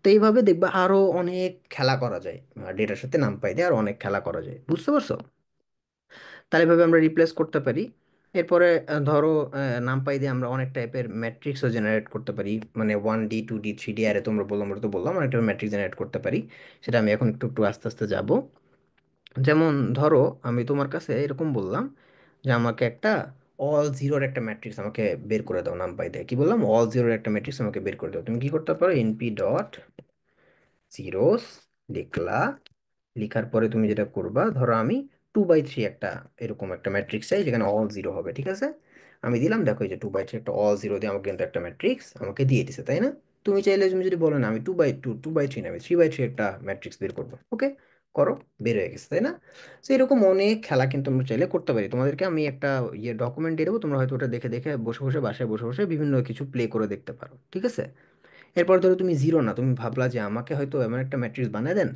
তো এইভাবে দেখবা আরো অনেক খেলা করা যায়, ডেটার সাথে নাম পাই দিয়ে আরো অনেক খেলা করা যায়, বুঝতে পারছো? তাহলে এভাবে আমরা রিপ্লেস করতে পারি। এরপরে ধরো নামপাই দিয়ে আমরা অনেক টাইপের ম্যাট্রিক্সও জেনারেট করতে পারি, মানে 1D 2D 3D আরে তোমরা বললাম, আমরা তো বললাম অনেক টাইপের ম্যাট্রিক্স জেনারেট করতে পারি, সেটা আমি এখন একটু একটু আস্তে আস্তে যাব। যেমন ধরো আমি তোমার কাছে এরকম বললাম যে আমাকে একটা অল জিরোর একটা ম্যাট্রিক্স আমাকে বের করে দাও, নামপাই দিয়ে কি বললাম, অল জিরোর একটা ম্যাট্রিক্স আমাকে বের করে দাও। তুমি কি করতে পারো, এনপি ডট জিরোস লিখলা, লিখার পরে তুমি যেটা করবা, ধরো আমি 2/3 একটা এরকম একটা ম্যাট্রিক্স চাই যেখানে অল জিরো হবে, ঠিক আছে? আমি দিলাম, দেখো এই যে 2/3 একটা অল জিরো দিয়ে আমাকে কিন্তু একটা ম্যাট্রিক্স আমাকে দিয়ে দিছে, তাই না? তুমি চাইলে তুমি যদি বলো না আমি 2/2 2/3 না আমি 3/3 একটা ম্যাট্রিক্স বের করবো, ওকে, করো, বের হয়ে গেছে, তাই না? তো এরকম অনেক খেলা কিন্তু আমরা চাইলে করতে পারি। তোমাদেরকে আমি একটা ডকুমেন্ট দিয়ে দেবো, তোমরা হয়তো ওটা দেখে দেখে বসে বসে বাসায় বসে বসে বিভিন্ন কিছু প্লে করে দেখতে পারো, ঠিক আছে? এরপর ধরো তুমি 0 না, তুমি ভাবলা যে আমাকে হয়তো এমন একটা ম্যাট্রিক্স বানিয়ে দেন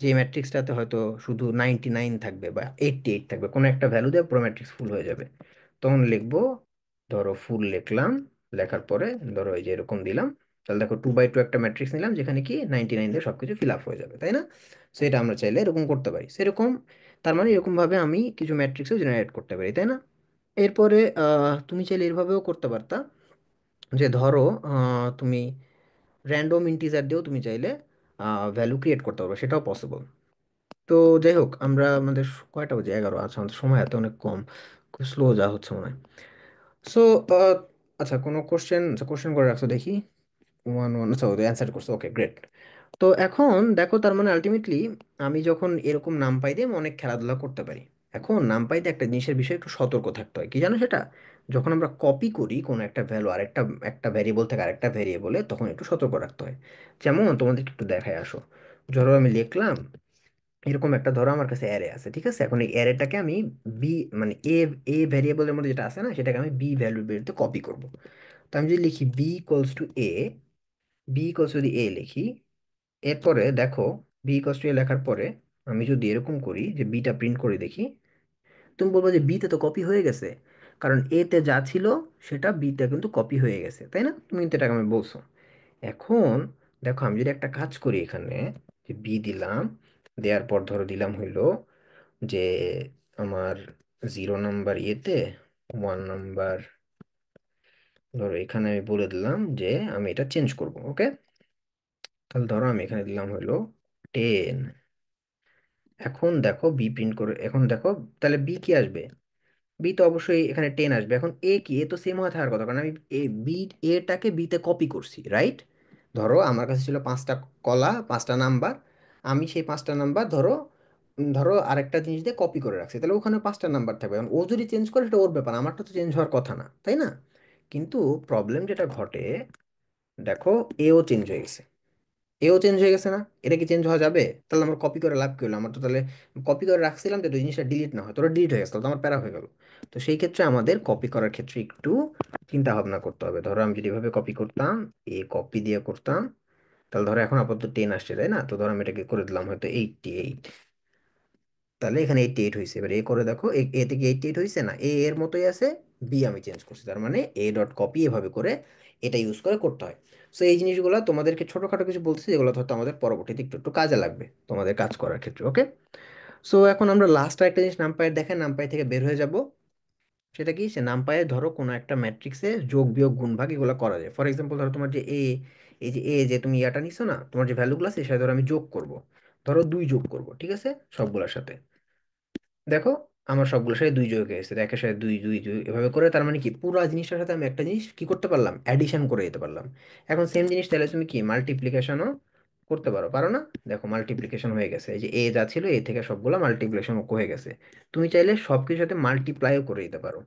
যে ম্যাট্রিক্সটাতে হয়তো শুধু 99 থাকবে বা 88 থাকবে, কোনো একটা ভ্যালু দিয়ে পুরো ম্যাট্রিক্স ফুল হয়ে যাবে। তখন লিখবো, ধরো ফুল লিখলাম, লেখার পরে ধরো এই যে এরকম দিলাম, তাহলে দেখো 2/2 একটা ম্যাট্রিক্স নিলাম যেখানে কি 99 দিয়ে সবকিছু ফিল আপ হয়ে যাবে, তাই না? সেটা আমরা চাইলে এরকম করতে পারি, সেরকম। তার মানে এরকম ভাবে আমি কিছু ম্যাট্রিক্সও জেনারেট করতে পারি, তাই না? এরপরে তুমি চাইলে এভাবেও করতে পারতা, যে ধরো তুমি র্যান্ডম ইন্টিজার দিয়েও তুমি চাইলে ভ্যালু ক্রিয়েট করতে পারবে, সেটাও পসিবল। তো যাই হোক, আমরা আমাদের কয়টা বাজে, 11, আচ্ছা আমাদের সময় এত অনেক কম, খুব স্লো যা হচ্ছে মনে হয়। সো আচ্ছা কোনো কোশ্চেন, আচ্ছা কোশ্চেন করে রাখছো দেখি, 1 1, আচ্ছা ওদের অ্যান্সার করছো, ওকে গ্রেট। তো এখন দেখো তার মানে আলটিমেটলি আমি যখন এরকম নাম পাই দিয়ে আমি অনেক খেলাধুলা করতে পারি। এখন নাম পাইতে একটা জিনিসের বিষয়ে একটু সতর্ক থাকতে হয়, কি জানো সেটা? যখন আমরা কপি করি কোনো একটা ভ্যালু আরেকটা একটা ভ্যারিয়েবল থেকে আরেকটা ভ্যারিয়েবলে, তখন একটু সতর্ক রাখতে হয়। যেমন তোমাদেরকে একটু দেখায় আসো। ধরো আমি লিখলাম এরকম একটা, ধরো আমার কাছে অ্যারে আছে, ঠিক আছে? এখন এই অ্যারেটাকে আমি বি, মানে এ ভ্যারিয়েবলের মধ্যে যেটা আছে না, সেটাকে আমি বি ভ্যালুর বেরোতে কপি করব। তো আমি যদি লিখি B equals to A, B equals যদি এ লিখি, এরপরে দেখো বি ইকুয়ালস টু এ লেখার পরে আমি যদি এরকম করি যে বিটা প্রিন্ট করে দেখি, তুমি বলবো যে বিতে তো কপি হয়ে গেছে, কারণ এ তে যা ছিল সেটা বিতে কিন্তু কপি হয়ে গেছে, তাই না? তুমি কিন্তু এটাকে আমি বলছো। এখন দেখো আমি যদি একটা কাজ করি এখানে, যে বি দিলাম, দেওয়ার পর ধরো দিলাম হইলো যে আমার 0 নাম্বার ইয়েতে 1 নাম্বার, ধরো এখানে আমি বলে দিলাম যে আমি এটা চেঞ্জ করব, ওকে? তাহলে ধরো আমি এখানে দিলাম হইলো 10। এখন দেখো বি প্রিন্ট করে, এখন দেখো তাহলে বি কি আসবে? বি তো অবশ্যই এখানে 10 আসবে। এখন এ কি, এ তো সেম হয়ে থাকার কথা, কারণ আমি এ বি, এটাকে বিতে কপি করছি, রাইট? ধরো আমার কাছে ছিল 5টা কলা, 5টা নাম্বার, আমি সেই 5টা নাম্বার ধরো ধরো আরেকটা জিনিস দিয়ে কপি করে রাখছি, তাহলে ওখানে 5টা নাম্বার থাকবে। এখন ও যদি চেঞ্জ করে সেটা ওর ব্যাপার, আমারটা তো চেঞ্জ হওয়ার কথা না, তাই না? কিন্তু প্রবলেম যেটা ঘটে, দেখো এও চেঞ্জ হয়ে গেছে, এও চেঞ্জ হয়ে গেছে না? এটা কি চেঞ্জ হওয়া যাবে? তাহলে আমার কপি করে লাভ কি হলো? আমার তো তাহলে কপি করে রাখছিলাম যে জিনিসটা ডিলিট না হয়, তোরা ডিলিট হয়ে গেছে, তাহলে তো আমার প্যারা হয়ে গেল। তো সেই ক্ষেত্রে আমাদের কপি করার ক্ষেত্রে একটু চিন্তা ভাবনা করতে হবে। ধরো আমি যদি এভাবে কপি করতাম, এ কপি দিয়ে করতাম, তাহলে ধরো এখন আপাতত 10 আসছে, তাই না? তো ধরো আমি এটাকে করে দিলাম হয়তো 88, তাহলে এখানে 88 হয়েছে। এবার এ করে দেখো, এ থেকে 88 হয়েছে না? এ এর মতোই আছে, বি আমি চেঞ্জ করছি, তার মানে এ ডট কপি এভাবে করে এটা ইউজ করে করতে হয়। সো এই জিনিসগুলো তোমাদেরকে ছোটখাটো কিছু বলছি, যেগুলো হয়তো আমাদের পরবর্তীতে একটু একটু কাজে লাগবে তোমাদের কাজ করার ক্ষেত্রে, ওকে? সো এখন আমরা লাস্ট একটা জিনিস নামপাই দেখেন, নামপাই থেকে বের হয়ে যাব। সেটা কি, সে নামপাই ধরো কোনো একটা ম্যাট্রিক্সে যোগ বিয়োগ গুণ ভাগ এগুলো করা যায়। ফর এক্সাম্পল ধরো তোমার যে এ, এই যে এ যে তুমি ইয়াটা নিছো না, তোমার যে ভ্যালুগুলো আছে সেটা ধরো আমি যোগ করব, ধরো 2 যোগ করব, ঠিক আছে? সবগুলোর সাথে দেখো আমার সবগুলোর সাথে 2 যোগ হয়ে গেছে, একের সাথে 2 2 2 এভাবে করে, তার মানে কি পুরো জিনিসটার সাথে আমি একটা জিনিস কি করতে পারলাম, অ্যাডিশন করে দিতে পারলাম। এখন সেম জিনিস তাহলে তুমি কি মাল্টিপ্লিকেশনও করতে পারো, পারো না? দেখো মাল্টিপ্লিকেশন হয়ে গেছে, এই যে এ যা ছিল এ থেকে সবগুলো মাল্টিপ্লিকেশন হয়ে গেছে। তুমি চাইলে সবকিছুর সাথে মাল্টিপ্লাইও করে দিতে পারো,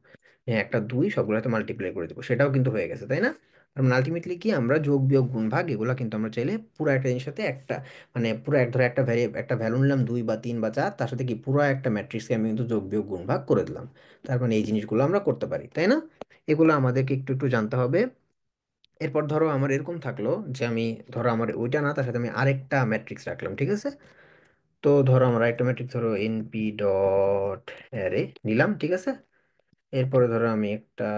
হ্যাঁ একটা 2 সবগুলোতে মাল্টিপ্লাই করে দেবো, সেটাও কিন্তু হয়ে গেছে, তাই না? আর আলটিমেটলি কি, আমরা যোগ বিয়োগ গুণ ভাগ এগুলো কিন্তু আমরা চাইলে পুরো একটা জিনিসের সাথে একটা, মানে পুরো এক ধরো একটা একটা ভ্যালু নিলাম 2 বা 3 বা 4, তার সাথে কি পুরো একটা ম্যাট্রিক্সকে আমি কিন্তু যোগ বিয়োগ গুণ ভাগ করে দিলাম। তার মানে এই জিনিসগুলো আমরা করতে পারি, তাই না? এগুলো আমাদেরকে একটু একটু জানতে হবে। এরপর ধরো আমার এরকম থাকলো যে আমি, ধরো আমার ওইটা না, তার সাথে আমি আরেকটা ম্যাট্রিক্স রাখলাম, ঠিক আছে? তো ধরো আমার আরেকটা ম্যাট্রিক্স ধরো এনপি ডট অ্যারে নিলাম, ঠিক আছে? এরপরে ধরো আমি একটা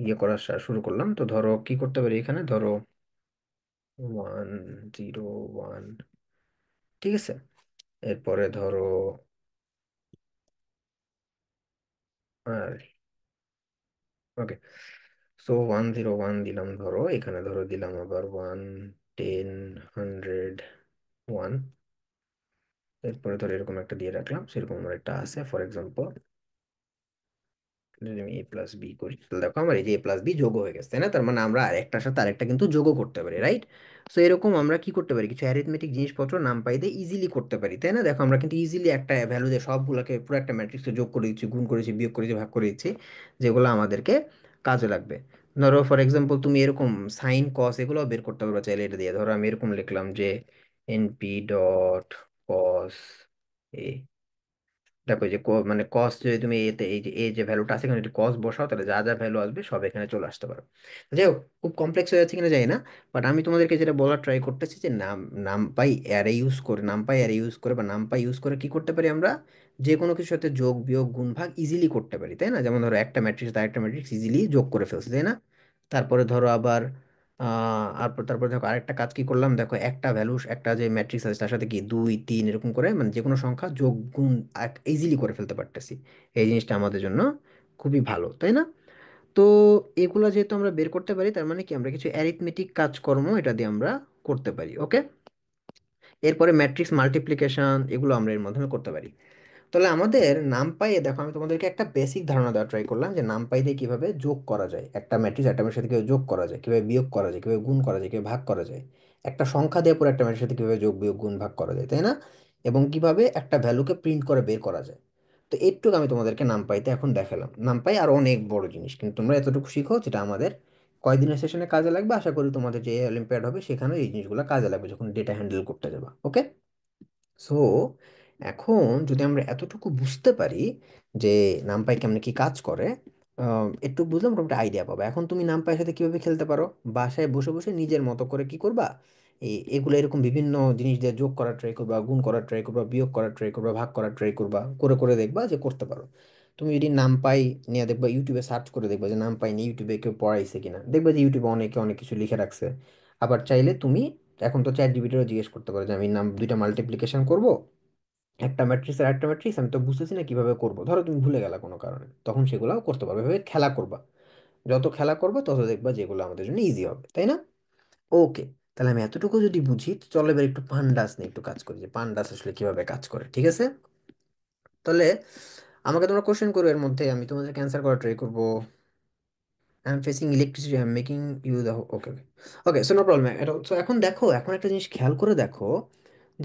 ইয়ে করা শুরু করলাম। তো ধরো কি করতে পারি এখানে, ধরো 1 0 1, ঠিক আছে? এরপরে ধরো আর ওকে, সো 1 0 1 দিলাম, ধরো এখানে ধরো দিলাম আবার 1 10 100 1। এরপরে ধরো এরকম একটা দিয়ে রাখলাম, সেরকম আমার একটা আছে। ফর এক্সাম্পল যদি আমি এ প্লাস বি করি, তাহলে দেখো আমার এই যে এ প্লাস বি যোগ হয়ে গেছে, তাই না? তার মানে আমরা আরেকটার সাথে আরেকটা কিন্তু যোগও করতে পারি, রাইট? সো এরকম আমরা কি করতে পারি, কিছু অ্যারিথমেটিক জিনিসপত্র নাম পাইতে ইজিলি করতে পারি, তাই না? দেখো আমরা কিন্তু ইজিলি একটা ভ্যালু দিয়ে সবগুলোকে পুরো একটা ম্যাট্রিক্সে যোগ করে দিচ্ছি, গুণ করেছি, বিয়োগ করেছি, ভাগ করে দিচ্ছি, যেগুলো আমাদেরকে কাজে লাগবে। ধরো ফর এক্সাম্পল তুমি এরকম সাইন কস এগুলো বের করতে পারবে চাইলে এটা দিয়ে। ধরো আমি এরকম লিখলাম যে এনপি ডট কস, দেখো এই যে মানে কস, যদি তুমি এতে এই যে ভ্যালুটা আছে এখানে যদি কস বসাও, তাহলে যা যা ভ্যালু আসবে সব এখানে চলে আসতে পারো। যাই হোক, খুব কমপ্লেক্স হয়ে যাচ্ছে কিনা জানি না, বাট আমি তোমাদেরকে যেটা বলার ট্রাই করতেছি যে নামপাই অ্যারে ইউজ করে বা নামপাই ইউজ করে কি করতে পারি আমরা, যে কোনো কিছুর সাথে যোগ বিয়োগ গুণ ভাগ ইজিলি করতে পারি, তাই না? যেমন ধরো একটা ম্যাট্রিক্স আর একটা ম্যাট্রিক্স ইজিলি যোগ করে ফেলছে, তাই না? তারপরে ধরো আবার আর তারপর দেখো আরেকটা কাজ কি করলাম, দেখো একটা ভ্যালু, একটা যে ম্যাট্রিক্স আছে তার সাথে কি 2 3 এরকম করে, মানে যে কোনো সংখ্যা যোগ গুণ ইজিলি করে ফেলতে পারতেছি। এই জিনিসটা আমাদের জন্য খুবই ভালো, তাই না? তো এগুলা যেহেতু আমরা বের করতে পারি, তার মানে কি আমরা কিছু অ্যারিথমেটিক কাজকর্ম এটা দিয়ে আমরা করতে পারি, ওকে? এরপরে ম্যাট্রিক্স মাল্টিপ্লিকেশন এগুলো আমরা এর মাধ্যমে করতে পারি। তাহলে আমাদের নামপাই দেখো, আমি তোমাদেরকে একটা বেসিক ধারণা দেওয়ার ট্রাই করলাম যে নামপাই দিয়ে কিভাবে যোগ করা যায়, একটা ম্যাট্রিক্স একটা ম্যাট্রিক্সের সাথে কিভাবে যোগ করা যায়, কিভাবে বিয়োগ করা যায়, কিভাবে গুণ করা যায়, কিভাবে ভাগ করা যায়, একটা সংখ্যা দিয়ে পরে একটা ম্যাট্রিক্সের সাথে কিভাবে যোগ বিয়োগ গুণ ভাগ করা যায়, তাই না? এবং কিভাবে একটা ভ্যালুকে প্রিন্ট করে বের করা যায়। তো এইটুকু আমি তোমাদেরকে নামপাইতে এখন দেখালাম। নামপাই আর অনেক বড় জিনিস, কিন্তু তোমরা এতটুকু শিখো যেটা আমাদের কয়দিনের সেশনে কাজে লাগবে। আশা করি তোমাদের যে অলিম্পিয়াড হবে সেখানে এই জিনিসগুলো কাজে লাগবে যখন ডেটা হ্যান্ডেল করতে যাবা। ওকে। সো এখন যদি আমরা এতটুকু বুঝতে পারি যে নামপাই কেমনে কি কাজ করে, একটু বুঝলাম, মোটামুটি আইডিয়া পাবো। এখন তুমি নামপাইয়ের সাথে কিভাবে খেলতে পারো, বাসায় বসে বসে নিজের মতো করে কি করবা, এগুলো এরকম বিভিন্ন জিনিস দিয়ে যোগ করার ট্রাই করবা, গুণ করার ট্রাই করবা, বিয়োগ করার ট্রাই করবা, ভাগ করার ট্রাই করবা, করে করে দেখবা যে করতে পারো। তুমি যদি নামপাই নিয়ে দেখবা, ইউটিউবে সার্চ করে দেখবা যে নামপাই নিয়ে ইউটিউবে কেউ পড়াইছে কিনা, দেখবা যে ইউটিউবে অনেকে অনেক কিছু লিখে রাখছে। আবার চাইলে তুমি এখন তো চ্যাট জিপিটিরও জিজ্ঞেস করতে পারো যে আমি নাম দুইটা মাল্টিপ্লিকেশন করব, একটা ম্যাট্রিক্স আর একটা ম্যাট্রিক্স আমি তো বুঝতেছি না কিভাবে করবো, ধরো তুমি ভুলে গেলা কোনো কারণে, তখন সেগুলোও করতে পারবে। এভাবে খেলা করবা, যত খেলা করবে তত দেখবা যেগুলো আমাদের জন্য ইজি হবে, তাই না? ওকে। তাহলে আমি এতটুকু যদি বুঝি, তো চলো এবার একটু পান্ডাস নিয়ে একটু কাজ করি, যে পান্ডাস আসলে কিভাবে কাজ করে, ঠিক আছে? তাহলে আমাকে তোমরা কোশ্চেন করো, এর মধ্যে আমি তোমাদের ক্যান্সার করার ট্রাই করবো। I am facing electricity, I am making you the, okay okay. Okay, so no problem. এটা তো এখন দেখো, এখন একটা জিনিস খেয়াল করে দেখো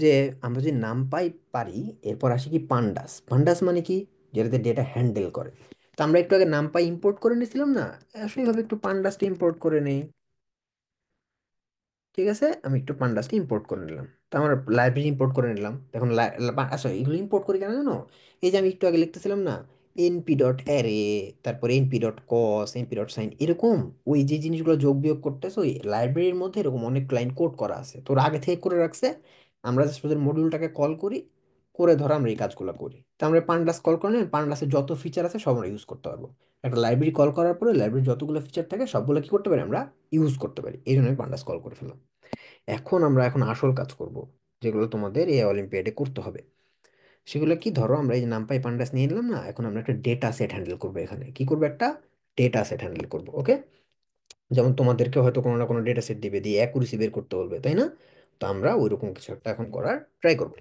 যে আমরা যদি নামপাই পারি, এরপর আসি কি পান্ডাস। পান্ডাস মানে কি? যেটাতে ডেটা হ্যান্ডেল করে। তো আমরা একটু আগে নামপাই ইম্পোর্ট করে নিয়েছিলাম না, আসলে এইভাবে একটু পান্ডাসটা ইম্পোর্ট করে নেই। ঠিক আছে, আমি একটু পান্ডাসকে ইম্পোর্ট করে নিলাম, তো আমার লাইব্রেরি ইম্পোর্ট করে নিলাম। এখন আচ্ছা, এগুলো ইম্পোর্ট করি কেন জানো? এই যে আমি একটু আগে লিখতেছিলাম না, এনপি ডট অ্যারে, তারপরে NP dot cos, NP dot sine, এরকম ওই যে জিনিসগুলো যোগ বিয়োগ করতেছে, ওই লাইব্রেরির মধ্যে এরকম অনেক লাইন কোড করা আছে, তোর আগে থেকে করে রাখছে। আমরা জাস্ট ওদের মডিউলটাকে কল করি, করে ধরো আমরা এই কাজগুলো করি। তো আমরা পান্ডাস কল করলে পান্ডাসের যত ফিচার আছে সব আমরা ইউজ করতে পারবো। একটা লাইব্রেরি কল করার পরে লাইব্রেরির যতগুলো ফিচার থাকে সবগুলো কি করতে পারি, আমরা ইউজ করতে পারি। এই জন্য আমি পান্ডাস কল করে ফেললাম। এখন আসল কাজ করব, যেগুলো তোমাদের এই অলিম্পিয়াডে করতে হবে। সেগুলো কি, ধরো আমরা এই যে নামপাই পান্ডাস নিয়ে নিলাম না, এখন আমরা একটা ডেটা সেট হ্যান্ডেল করবো। এখানে কি করবো, একটা ডেটা সেট হ্যান্ডেল করবো। ওকে। যেমন তোমাদেরকে হয়তো কোনো না কোনো ডেটা সেট দিবে, দিয়ে অ্যাকুরেসি বের করতে বলবে, তাই না? তো আমরা ওইরকম কিছু একটা এখন করার ট্রাই করবো।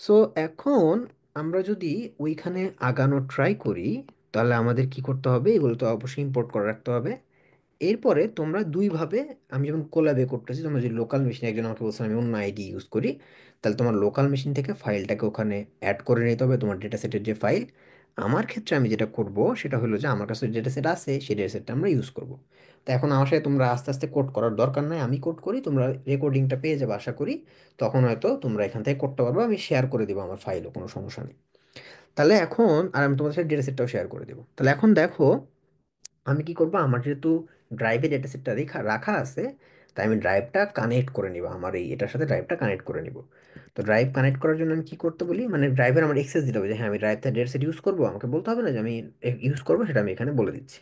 সো এখন আমরা যদি ওইখানে আগানো ট্রাই করি, তাহলে আমাদের কি করতে হবে, এগুলো তো অবশ্যই ইম্পোর্ট করে রাখতে হবে। এরপরে তোমরা দুইভাবে, আমি যেমন কোলাবে করতেছি, তোমরা যদি লোকাল মেশিনে, একজন আমাকে বলছে আমি অন্য আইডি ইউজ করি, তাহলে তোমার লোকাল মেশিন থেকে ফাইলটাকে ওখানে অ্যাড করে নিতে হবে, তোমার ডেটা সেটের যে ফাইল। আমার ক্ষেত্রে আমি যেটা করব সেটা হলো যে আমার কাছে ডেটা সেট আছে, সেই ডেটা সেটটা আমরা ইউজ করব। তো এখন আমার সাথে তোমরা আস্তে আস্তে কোড করার দরকার নাই, আমি কোড করি, তোমরা রেকর্ডিংটা পেয়ে যাবে আশা করি। তখন হয়তো তোমরা এখান থেকে করতে পারবে, আমি শেয়ার করে দেবো আমার ফাইলও, কোনো সমস্যা নেই। তাহলে এখন আর আমি তোমাদের সাথে ডেটা সেটটাও শেয়ার করে দেবো। তাহলে এখন দেখো, আমি কি করবো, আমার যেহেতু ড্রাইভে ডেটা সেটটা রাখা আছে, তাই আমি ড্রাইভটা কানেক্ট করে নিব, আমার এই এটার সাথে ড্রাইভটা কানেক্ট করে নিব। তো ড্রাইভ কানেক্ট করার জন্য আমি কি করতে বলি, মানে ড্রাইভের আমার এক্সেস দিতে হবে যে হ্যাঁ আমি ড্রাইভটা ডেটা সেট ইউজ করবো, আমাকে বলতে হবে না যে আমি ইউজ করবো, সেটা আমি এখানে বলে দিচ্ছি।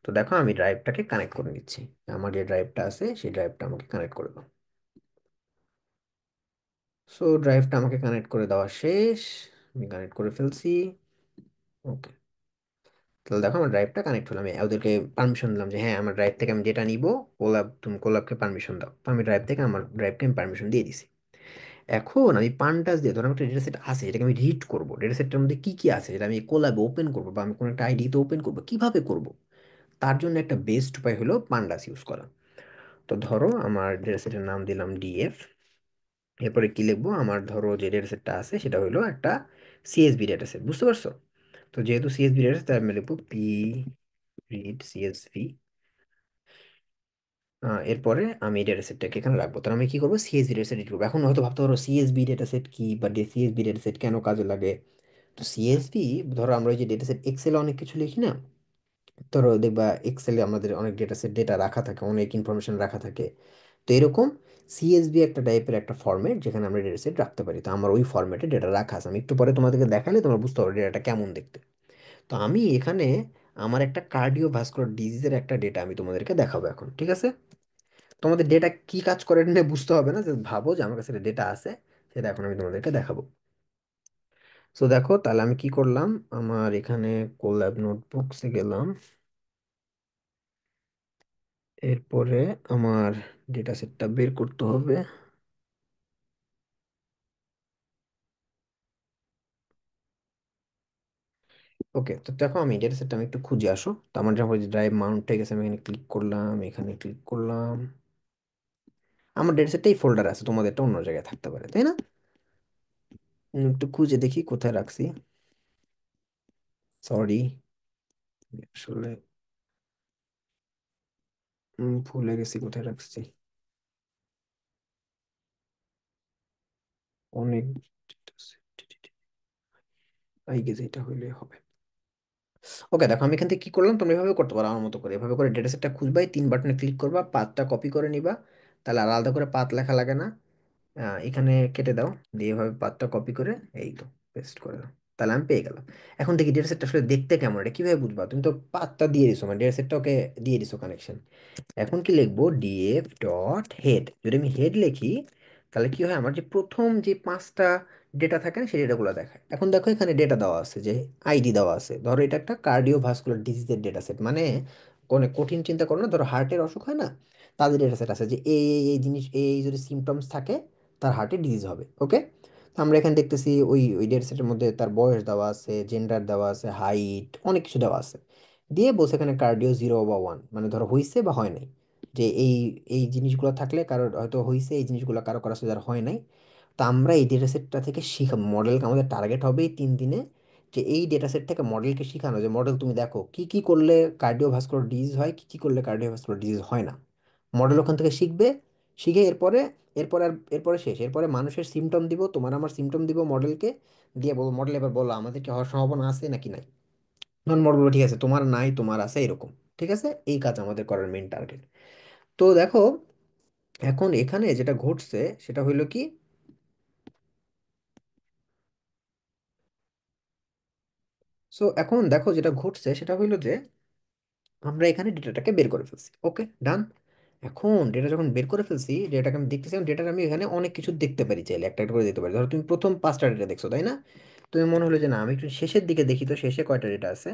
তো দেখো আমি ড্রাইভটাকে কানেক্ট করে নিচ্ছি, আমার যে ড্রাইভটা আছে সেই ড্রাইভটা আমাকে কানেক্ট করে দাও। সো ড্রাইভটা আমাকে কানেক্ট করে দেওয়া শেষ, আমি কানেক্ট করে ফেলছি। ওকে। তাহলে দেখো আমার ড্রাইভটা কানেক্ট হলো, আমি ওদেরকে পারমিশন দিলাম যে হ্যাঁ আমার ড্রাইভ থেকে আমি ডেটা নিব, কোলাব তুমি কোলাবকে পারমিশন দাও। তো আমি ড্রাইভ থেকে আমার ড্রাইভকে আমি পারমিশন দিয়ে দিছি। এখন আমি পান্টাস দিয়ে, ধরো একটা ডেটা সেট আছে যেটাকে আমি রিড করবো, ডেটা সেটটার মধ্যে কি কি আছে যেটা আমি কোলাবে ওপেন করবো, বা আমি কোনো একটা আইডিতে ওপেন করবো, কিভাবে করব? তার জন্য একটা বেস্ট উপায় হলো পান্ডাস ইউজ করা। তো ধরো আমার ডেটা সেটের নাম দিলাম ডিএফ। এরপরে কি লিখবো, আমার ধরো যে ডেটা সেটটা আছে সেটা হলো একটা সিএসভি ডেটা সেট, বুঝতে পারছো? তো যেহেতু সিএসভি ডেটা সেট, তাই আমি লিখবো পি রিড সিএসভি। এরপরে আমি এই ডেটা সেটটাকে এখানে রাখবো। তাহলে আমি কি করবো, সিএসভি ডেটা সেট করবো। এখন হয়তো ভাবতে পারো সিএসভি ডেটা সেট কি, বা সিএসভি ডেটা সেট কেন কাজে লাগে। তো সিএসভি, ধরো আমরা ওই যে ডেটা সেট এক্সেলে অনেক কিছু লিখি না, ধরো দেখবা এক্সেলে আমাদের অনেক ডেটা সেট ডেটা রাখা থাকে, অনেক ইনফরমেশন রাখা থাকে। তো এরকম সিএসভি একটা টাইপের একটা ফরম্যাট যেখানে আমরা ডেটা সেট রাখতে পারি। তো আমার ওই ফরম্যাটে ডেটা রাখা আছে, আমি একটু পরে তোমাদেরকে দেখালে তোমরা বুঝতে পারবে ডেটাটা কেমন দেখতে। তো আমি এখানে আমার একটা কার্ডিওভাস্কুলার ডিজিজের একটা ডেটা আমি তোমাদেরকে দেখাবো এখন, ঠিক আছে? তোমাদের ডেটা কি কাজ করে এটা নিয়ে বুঝতে হবে না, যে ভাবো যে আমার কাছে ডেটা আছে, সেটা এখন আমি তোমাদেরকে দেখাবো। সো দেখো, তাহলে আমি কি করলাম, আমার এখানে কোল্যাব নোটবুকসে গেলাম, এরপরে আমার ডেটা সেটটা বের করতে হবে। ওকে, তো দেখো আমি ডেটা সেটটা আমি একটু খুঁজে আসো। তো আমার যখন ড্রাইভ মাউন্ট হয়ে গেছে, আমি এখানে ক্লিক করলাম, এখানে ক্লিক করলাম, আমার ডেটা সেটটা এই ফোল্ডার আছে, তোমাদেরটা অন্য জায়গায় থাকতে পারে, তাই না? একটু খুঁজে দেখি কোথায় রাখছি। সরি, আসলে ভুলে গেছি কোথায় রাখছি। অনেক আই গেছে, এটা হইলে হবে। ওকে দেখো, আমি এখান থেকে কি করলাম, তোমরা এভাবে করতে পারো আমার মতো করে। এভাবে করে ডেটা সেটটা খুঁজবা, এই তিন বাটনে ক্লিক করবা, পাথটা কপি করে নিবা, তাহলে আর আলাদা করে পাথ লেখা লাগে না। এখানে কেটে দাও, দিয়ে এভাবে পাথটা কপি করে এই তো পেস্ট করে দাও, তাহলে আমি পেয়ে গেলাম। এখন দেখি ডেটা সেটটা আসলে দেখতে কেমন, এটা কিভাবে বুঝবা? তুমি তো পাথটা দিয়ে দিছো, মানে ডেটা সেটটা ওকে দিয়ে দিছো কানেকশন। এখন কি লিখবো, ডিএফ ডট হেড। যদি আমি হেড লিখি, তাহলে কি হয়, আমার যে প্রথম যে পাঁচটা ডেটা থাকে না, সেই ডেটাগুলো দেখায়। এখন দেখো এখানে ডেটা দেওয়া আছে, যে আইডি দেওয়া আছে, ধরো এটা একটা কার্ডিওভাস্কুলার ডিজিজের ডেটা সেট, মানে কোনো কঠিন চিন্তা করো না, ধরো হার্টের অসুখ হয় না, তাদের ডেটা সেট আছে যে এই জিনিস, এই যদি সিমটমস থাকে, তার হার্টে ডিজিজ হবে। ওকে, তো আমরা এখানে দেখতেছি ওই ওই ডেটা সেটের মধ্যে তার বয়স দেওয়া আছে, জেন্ডার দেওয়া আছে, হাইট, অনেক কিছু দেওয়া আছে। দিয়ে বলছে এখানে কার্ডিও 0 বা 1, মানে ধরো হইছে বা হয় নাই, যে এই এই জিনিসগুলো থাকলে কারোর হয়তো হইছে, এই জিনিসগুলো কারো কারো সাথে আর হয় নাই। তো আমরা এই ডেটা সেটটা থেকে শিখা, মডেলকে আমাদের টার্গেট হবে এই 3 দিনে, যে এই ডেটা সেট থেকে মডেলকে শেখানো, যে মডেল তুমি দেখো কি কি করলে কার্ডিওভাস্কুলার ডিজিজ হয়, কি কি করলে কার্ডিওভাস্কুলার ডিজিজ হয় না। মডেল ওখান থেকে শিখবে, শিখে এরপরে, এরপরে শেষ, এরপরে মানুষের সিমটম দিব, তোমার আমার সিমটম দিব মডেলকে, দিয়ে বলবো মডেল এবার বলো আমাদের কি হওয়ার সম্ভাবনা আছে নাকি নাই। নন মডেল বলবো ঠিক আছে, তোমার নাই তোমার আছে এরকম। ঠিক আছে, এই কাজ আমাদের করার মেইন টার্গেট। তো দেখো, এখন এখানে যেটা ঘটছে সেটা হইলো কি, সো এখন দেখো যেটা ঘটছে সেটা হইলো যে আমরা এখানে ডেটাটাকে বের করে ফেলছি। ওকে, ডান। এখন ডেটা যখন বের করে ফেলছি, ডেটাকে আমি দেখতেছি, ডেটার আমি এখানে অনেক কিছু দেখতে পারি, চাইলে একটা একটা করে দেখতে পারি। ধরো তুমি প্রথম পাঁচটা ডেটা দেখছো, তাই না? তুমি মনে হলো যে না, আমি একটু শেষের দিকে দেখি, তো শেষে কয়টা ডেটা আছে।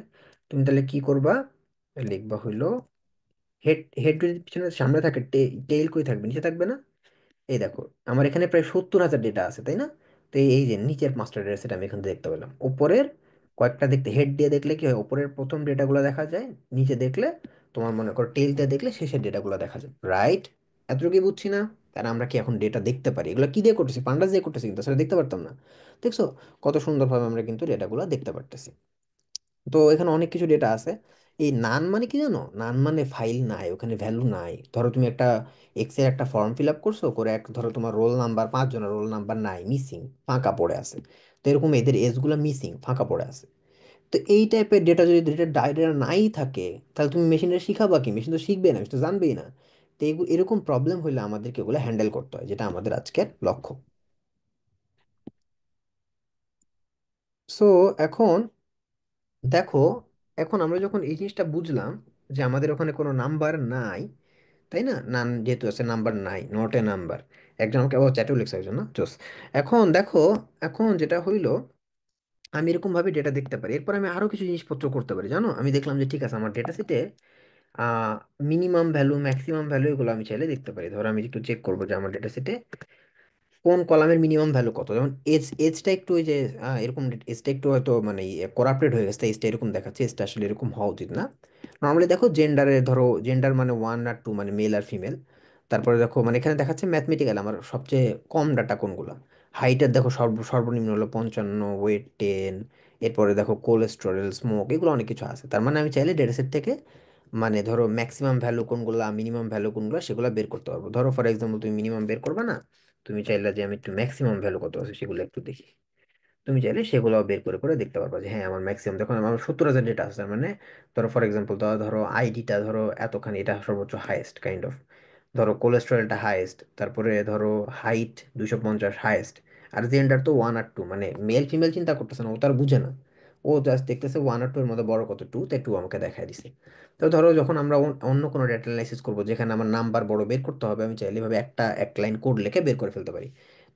তুমি তাহলে কি করবা, লিখবা হইলো হেড। হেড যদি পিছনে সামনে থাকে, টেইল কই থাকবে, নিচে থাকবে না? এই দেখো, আমার এখানে প্রায় 70,000 ডেটা আছে, তাই না? তো এই যে নিচের পাঁচটা ডেটা সেট আমি এখানে দেখতে পেলাম। উপরের কয়েকটা দেখতে, হেড দিয়ে দেখলে কি হয়, উপরের প্রথম ডেটাগুলো দেখা যায়, নিচে দেখলে, তোমার মনে করো টেল দিয়ে দেখলে শেষের ডেটাগুলো দেখা যায়, রাইট? এতটুকুই বুঝছি না? তাহলে আমরা কি এখন ডেটা দেখতে পারি? এগুলো কি দিয়ে করতেছি, পান্ডাস দিয়ে করতেছি, কিন্তু আসলে দেখতে পারতাম না। দেখছো কত সুন্দরভাবে আমরা কিন্তু ডেটাগুলো দেখতে পারতেছি। তো এখানে অনেক কিছু ডেটা আছে। এই নান মানে কি জানো, নান মানে ফাইল নাই, ওখানে ভ্যালু নাই। ধরো তুমি একটা এক্সের একটা ফর্ম ফিল আপ করছো করে, এক ধরো তোমার রোল নাম্বার, 5 জনের রোল নাম্বার নাই, মিসিং, ফাঁকা পড়ে আছে। তো এরকম এদের এজ গুলো মিসিং, ফাঁকা পড়ে আছে। তো এই টাইপের ডেটা যদি ডেটা নাই থাকে, তাহলে তুমি মেশিনটা শিখাবা কি? মেশিন তো শিখবে না, মেশিন তো জানবেই না। তো এরকম প্রবলেম হলে আমাদেরকে এগুলো হ্যান্ডেল করতে হয়, যেটা আমাদের আজকের লক্ষ্য। সো এখন দেখো, এখন আমরা যখন এই জিনিসটা বুঝলাম, যে আমাদের ওখানে কোনো নাম্বার নাই, তাই না? নান যেহেতু আছে, নাম্বার নাই, নট এ নাম্বার। একজন আমাকে আবার চ্যাটেও লিখছে একজন, না জোস। এখন দেখো, এখন যেটা হইলো, আমি এরকম ভাবে ডেটা দেখতে পারি, এরপর আমি আরো কিছু জিনিসপত্র করতে পারি, জানো? আমি দেখলাম যে ঠিক আছে, আমার ডেটা সেটে মিনিমাম ভ্যালু, ম্যাক্সিমাম ভ্যালু, এগুলো আমি চাইলে দেখতে পারি। ধরো আমি একটু চেক করবো যে আমার ডেটা সেটে কোন কলামের মিনিমাম ভ্যালু কত। যেমন এজটা একটু ওই যে এরকম, এজটা একটু হয়তো মানে করাপ্টেড হয়ে গেছে, এজটা এরকম দেখাচ্ছে, এজটা আসলে এরকম হওয়া উচিত না। নর্মালি দেখো জেন্ডারে, ধরো জেন্ডার মানে 1 আর 2, মানে মেল আর ফিমেল। তারপরে দেখো মানে এখানে দেখাচ্ছে ম্যাথমেটিক্যাল আমার সবচেয়ে কম ডাটা কোনগুলো। হাইটের দেখো সর্বনিম্ন হলো 55, ওয়েট 10। এরপরে দেখো কোলেস্টেরল, স্মোক, এগুলো অনেক কিছু আছে। তার মানে আমি চাইলে ডেটা সেট থেকে মানে ধরো ম্যাক্সিমাম ভ্যালু কোনগুলো, মিনিমাম ভ্যালু কোনগুলো, সেগুলো বের করতে পারবো। ধরো ফর এক্সাম্পল তুমি মিনিমাম বের করবে না, তুমি চাইলে যে আমি একটু ম্যাক্সিমাম ভ্যালু কত আছে সেগুলো একটু দেখি। তুমি চাইলে সেগুলো বের করে করে দেখতে পারবা, যে হ্যাঁ আমার ম্যাক্সিমাম দেখো, আমার 70,000 ডেটা আছে, তার মানে ধরো ফর এক্সাম্পল ধরো আইডিটা ধরো এতখানি, এটা সর্বোচ্চ হাইয়েস্ট কাইন্ড অফ। ধরো কোলেস্টেরলটা হাইয়েস্ট, তারপরে ধরো হাইট 250 হাইয়েস্ট। আর জেন্ডার তো 1 আর 2, মানে মেল ফিমেল চিন্তা করতেছে না, ও তার বুঝে না। ও জাস্ট দেখতেছে 1 আর 2 এর মধ্যে বড় কত, 2, তাই 2 আমাকে দেখায় দিছে। তো ধরো যখন আমরা অন্য কোনো ডেটা অ্যানালাইসিস করবো, যেখানে আমার নাম্বার বড় বের করতে হবে, আমি চাইলে ভাবে এক লাইন কোড লিখে বের করে ফেলতে পারি।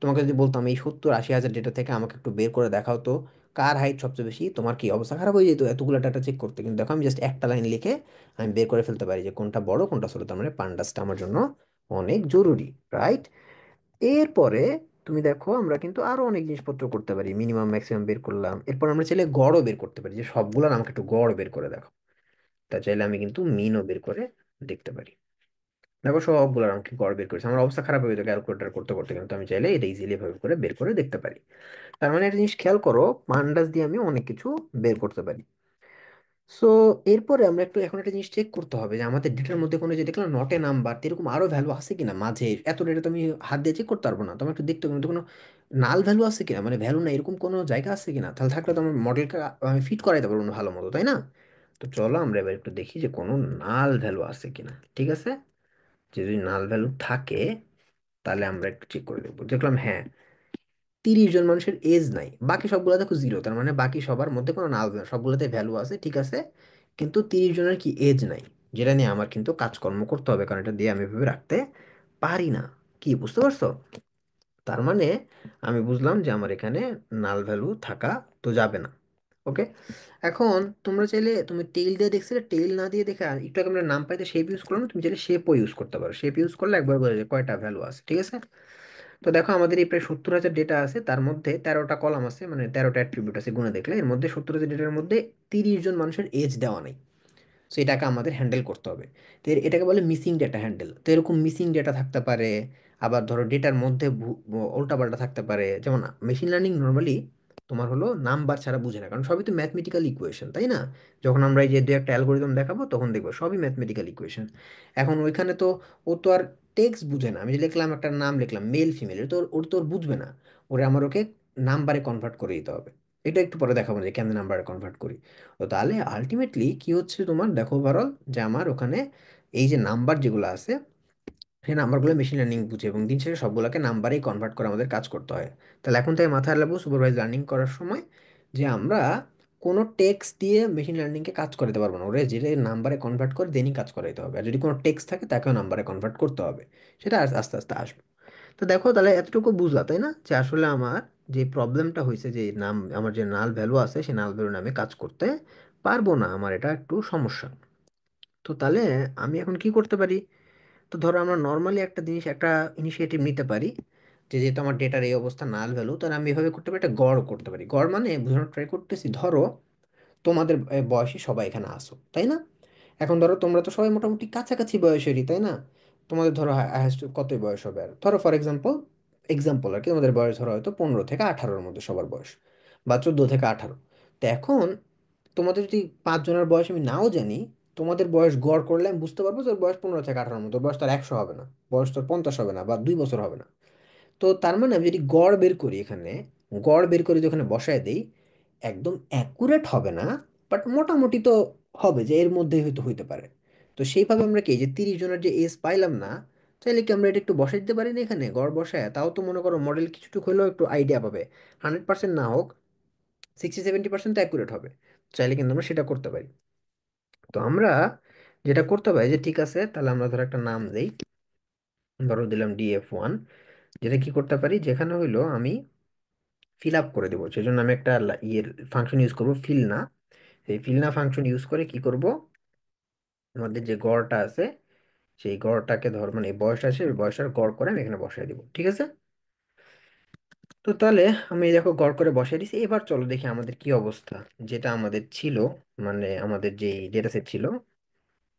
তোমাকে যদি বলতাম এই 70-80 হাজার ডেটা থেকে আমাকে একটু বের করে দেখাও তো কার হাইট সবচেয়ে বেশি, তোমার কি অবস্থা খারাপ হয়ে যেত এতগুলো ডাটা চেক করতে। কিন্তু দেখো আমি জাস্ট একটা লাইন লিখে আমি বের করে ফেলতে পারি যে কোনটা বড় কোনটা ছোট, তার মানে পান্ডাসটা আমার জন্য অনেক জরুরি, রাইট? এরপরে তুমি দেখো আমরা কিন্তু আরো অনেক জিনিসপত্র করতে পারি, মিনিমাম ম্যাক্সিমাম বের করলাম, এরপর আমরা চাইলে গড়ও বের করতে পারি, যে সবগুলোর আমাকে একটু গড় বের করে দেখো। তা চাইলে আমি কিন্তু মিনও বের করে দেখতে পারি। দেখো সবগুলোর আমাকে গড় বের করেছে, আমার অবস্থা খারাপ হয়ে যেত ক্যালকুলেটর করতে করতে, কিন্তু আমি চাইলে এটা ইজিলি ভাবে করে বের করে দেখতে পারি। তার মানে একটা জিনিস খেয়াল করো, পান্ডাস দিয়ে আমি অনেক কিছু বের করতে পারি। সো এরপরে আমরা একটু এখন একটা জিনিস চেক করতে হবে যে আমাদের ডেটার মধ্যে কোনো যে দেখলাম নট এ নাম্বার এরকম আরো ভ্যালু আছে কিনা মাঝে, এত ডেটা তো আমি হাত দিয়ে চেক করতে পারবো না, তোমার একটু দেখতে হবে মধ্যে কোনো নাল ভ্যালু আছে কিনা, মানে ভ্যালু না এরকম কোনো জায়গা আছে কিনা, তাহলে থাকলে তো আমার মডেলটা আমি ফিট করাইতে পারবো না ভালো মতো, তাই না? তো চলো আমরা এবার একটু দেখি যে কোনো নাল ভ্যালু আছে কিনা। ঠিক আছে, যে যদি নাল ভ্যালু থাকে তাহলে আমরা একটু চেক করে দেখবো, দেখলাম হ্যাঁ 30 জন মানুষের এজ নাই, বাকি সবগুলো দেখো জিরো, তার মানে বাকি সবার মধ্যে কোনো নাল ভ্যালু, সবগুলোতে ভ্যালু আছে ঠিক আছে, কিন্তু 30 জনের কি এজ নাই, যেটা নিয়ে আমার কিন্তু কাজকর্ম করতে হবে, কারণ এটা দিয়ে আমি ভেবে রাখতে পারি না। কি বুঝতে পারছো? তার মানে আমি বুঝলাম যে আমার এখানে নাল ভ্যালু থাকা তো যাবে না। ওকে, এখন তোমরা চাইলে তুমি টেইল দিয়ে দেখছিলে, টেইল না দিয়ে দেখে একটু আগে আমরা নাম পাইতে শেপ ইউজ করলাম, তুমি চাইলে শেপও ইউজ করতে পারো, শেপ ইউজ করলে একবার বোঝা যায় কয়টা ভ্যালু আছে। ঠিক আছে, তো দেখো আমাদের এই প্রায় 70,000 ডেটা আছে, তার মধ্যে 13টা কলাম আছে, মানে 13টা অ্যাট্রিবিউট আছে গুণে দেখলে, এর মধ্যে 70,000 ডেটার মধ্যে 30 জন মানুষের এজ দেওয়া নেই। সো এটাকে আমাদের হ্যান্ডেল করতে হবে। তো এটাকে বলে মিসিং ডেটা হ্যান্ডেল। তো এরকম মিসিং ডেটা থাকতে পারে, আবার ধরো ডেটার মধ্যে উল্টাপাল্টা থাকতে পারে, যেমন মেশিন লার্নিং নর্মালি তোমার হলো নাম্বার ছাড়া বুঝে না, কারণ সবই তো ম্যাথমেটিক্যাল ইকুয়েশন, তাই না? যখন আমরা এই যে দু একটা অ্যালগোরিদম দেখাবো তখন দেখবো সবই ম্যাথমেটিক্যাল ইকুয়েশন। এখন ওইখানে তো ও তো আর টেক্সট বুঝে না, আমি যে লিখলাম একটা নাম লিখলাম মেল ফিমেল, এটা তো ওর তো ওর বুঝবে না, ওরে আমার ওকে নাম্বারে কনভার্ট করে দিতে হবে। এটা একটু পরে দেখাবো যে কেন নাম্বারে কনভার্ট করি। তো তাহলে আলটিমেটলি কি হচ্ছে তোমার দেখো ওভারঅল, যে আমার ওখানে এই যে নাম্বার যেগুলো আছে সেই নাম্বারগুলো মেশিন লার্নিং বুঝে এবং দিন শেষে সবগুলোকে নাম্বারেই কনভার্ট করে আমাদের কাজ করতে হয়। তাহলে এখন থেকে মাথায় রাখবো সুপারভাইজ লার্নিং করার সময় যে আমরা কোনো টেক্সট দিয়ে মেশিন লার্নিংকে কাজ করাতে পারবো না, ওরা যেটা নাম্বারে কনভার্ট করে দেনই কাজ করাইতে হবে, আর যদি কোনো টেক্সট থাকে তাকেও নাম্বারে কনভার্ট করতে হবে। সেটা আস্তে আস্তে আসবে। তো দেখো তাহলে এতটুকু বুঝলা তাই না, যে আসলে আমার যে প্রবলেমটা হয়েছে যে নাম আমার যে নাল ভ্যালু আছে সেই নাল ভ্যালু নামে কাজ করতে পারবো না, আমার এটা একটু সমস্যা। তো তাহলে আমি এখন কি করতে পারি? তো ধরো আমরা নর্মালি একটা জিনিস একটা ইনিশিয়েটিভ নিতে পারি, যে যেহেতু আমার ডেটার এই অবস্থা নাল ভ্যালু, তাহলে আমি এভাবে করতে পারি, একটা গড় করতে পারি। গড় মানে বোঝানোর ট্রাই করতেছি, ধরো তোমাদের বয়সী সবাই এখানে আসো, তাই না? এখন ধরো তোমরা তো সবাই মোটামুটি কাছাকাছি বয়সেরই, তাই না? তোমাদের ধরো হায়েস্ট কতই বয়স হবে, আর ধরো ফর এক্সাম্পল এক্সাম্পল আর কি, তোমাদের বয়স ধরো হয়তো 15 থেকে 18-র মধ্যে সবার বয়স, বা 14 থেকে 18। তো এখন তোমাদের যদি 5 জনের বয়স আমি নাও জানি, তোমাদের বয়স গড় করলে আমি বুঝতে পারবো যে ওর বয়স 15 থেকে 18-র মধ্যে, ওর বয়স তো আর 100 হবে না, বয়স তো 50 হবে না, বা 2 বছর হবে না। তো তার মানে আমি যদি গড় বের করি এখানে, গড় বের করে যদি ওখানে বসায় দিই, একদম অ্যাকুরেট হবে না, বাট মোটামুটি তো হবে যে এর মধ্যেই হয়তো হইতে পারে। তো সেইভাবে আমরা কি এই যে 30 জনের যে এজ পাইলাম না, চাইলে কি আমরা এটা একটু বসাই দিতে পারি না এখানে গড় বসায়, তাও তো মনে করো মডেল কিছুটুকু হলেও একটু আইডিয়া পাবে। 100% না হোক, 60-70% তো অ্যাকুরেট হবে। চাইলে কিন্তু আমরা সেটা করতে পারি। তো আমরা যেটা করতে পারি যে ঠিক আছে, তাহলে আমরা ধরো একটা নাম দেই, ধরো দিলাম DF1। যেটা কি করতে পারি, যেখানে হইলো আমি ফিল আপ করে দেবো, সেজন্য আমি একটা ইয়ের ফাংশন ইউজ করব, ফিল না। সেই ফিল না ফাংশন ইউজ করে কি করব, আমাদের যে গড়টা আছে সেই গড়টাকে ধর মানে এই বয়স আছে ওই বয়সটার গড় করে আমি এখানে বসাই দিব। ঠিক আছে, তো তাহলে আমি দেখো গড় করে বসাই দিছি, এবার চলো দেখি আমাদের কি অবস্থা। যেটা আমাদের ছিল, মানে আমাদের যে ডেটা সেট ছিল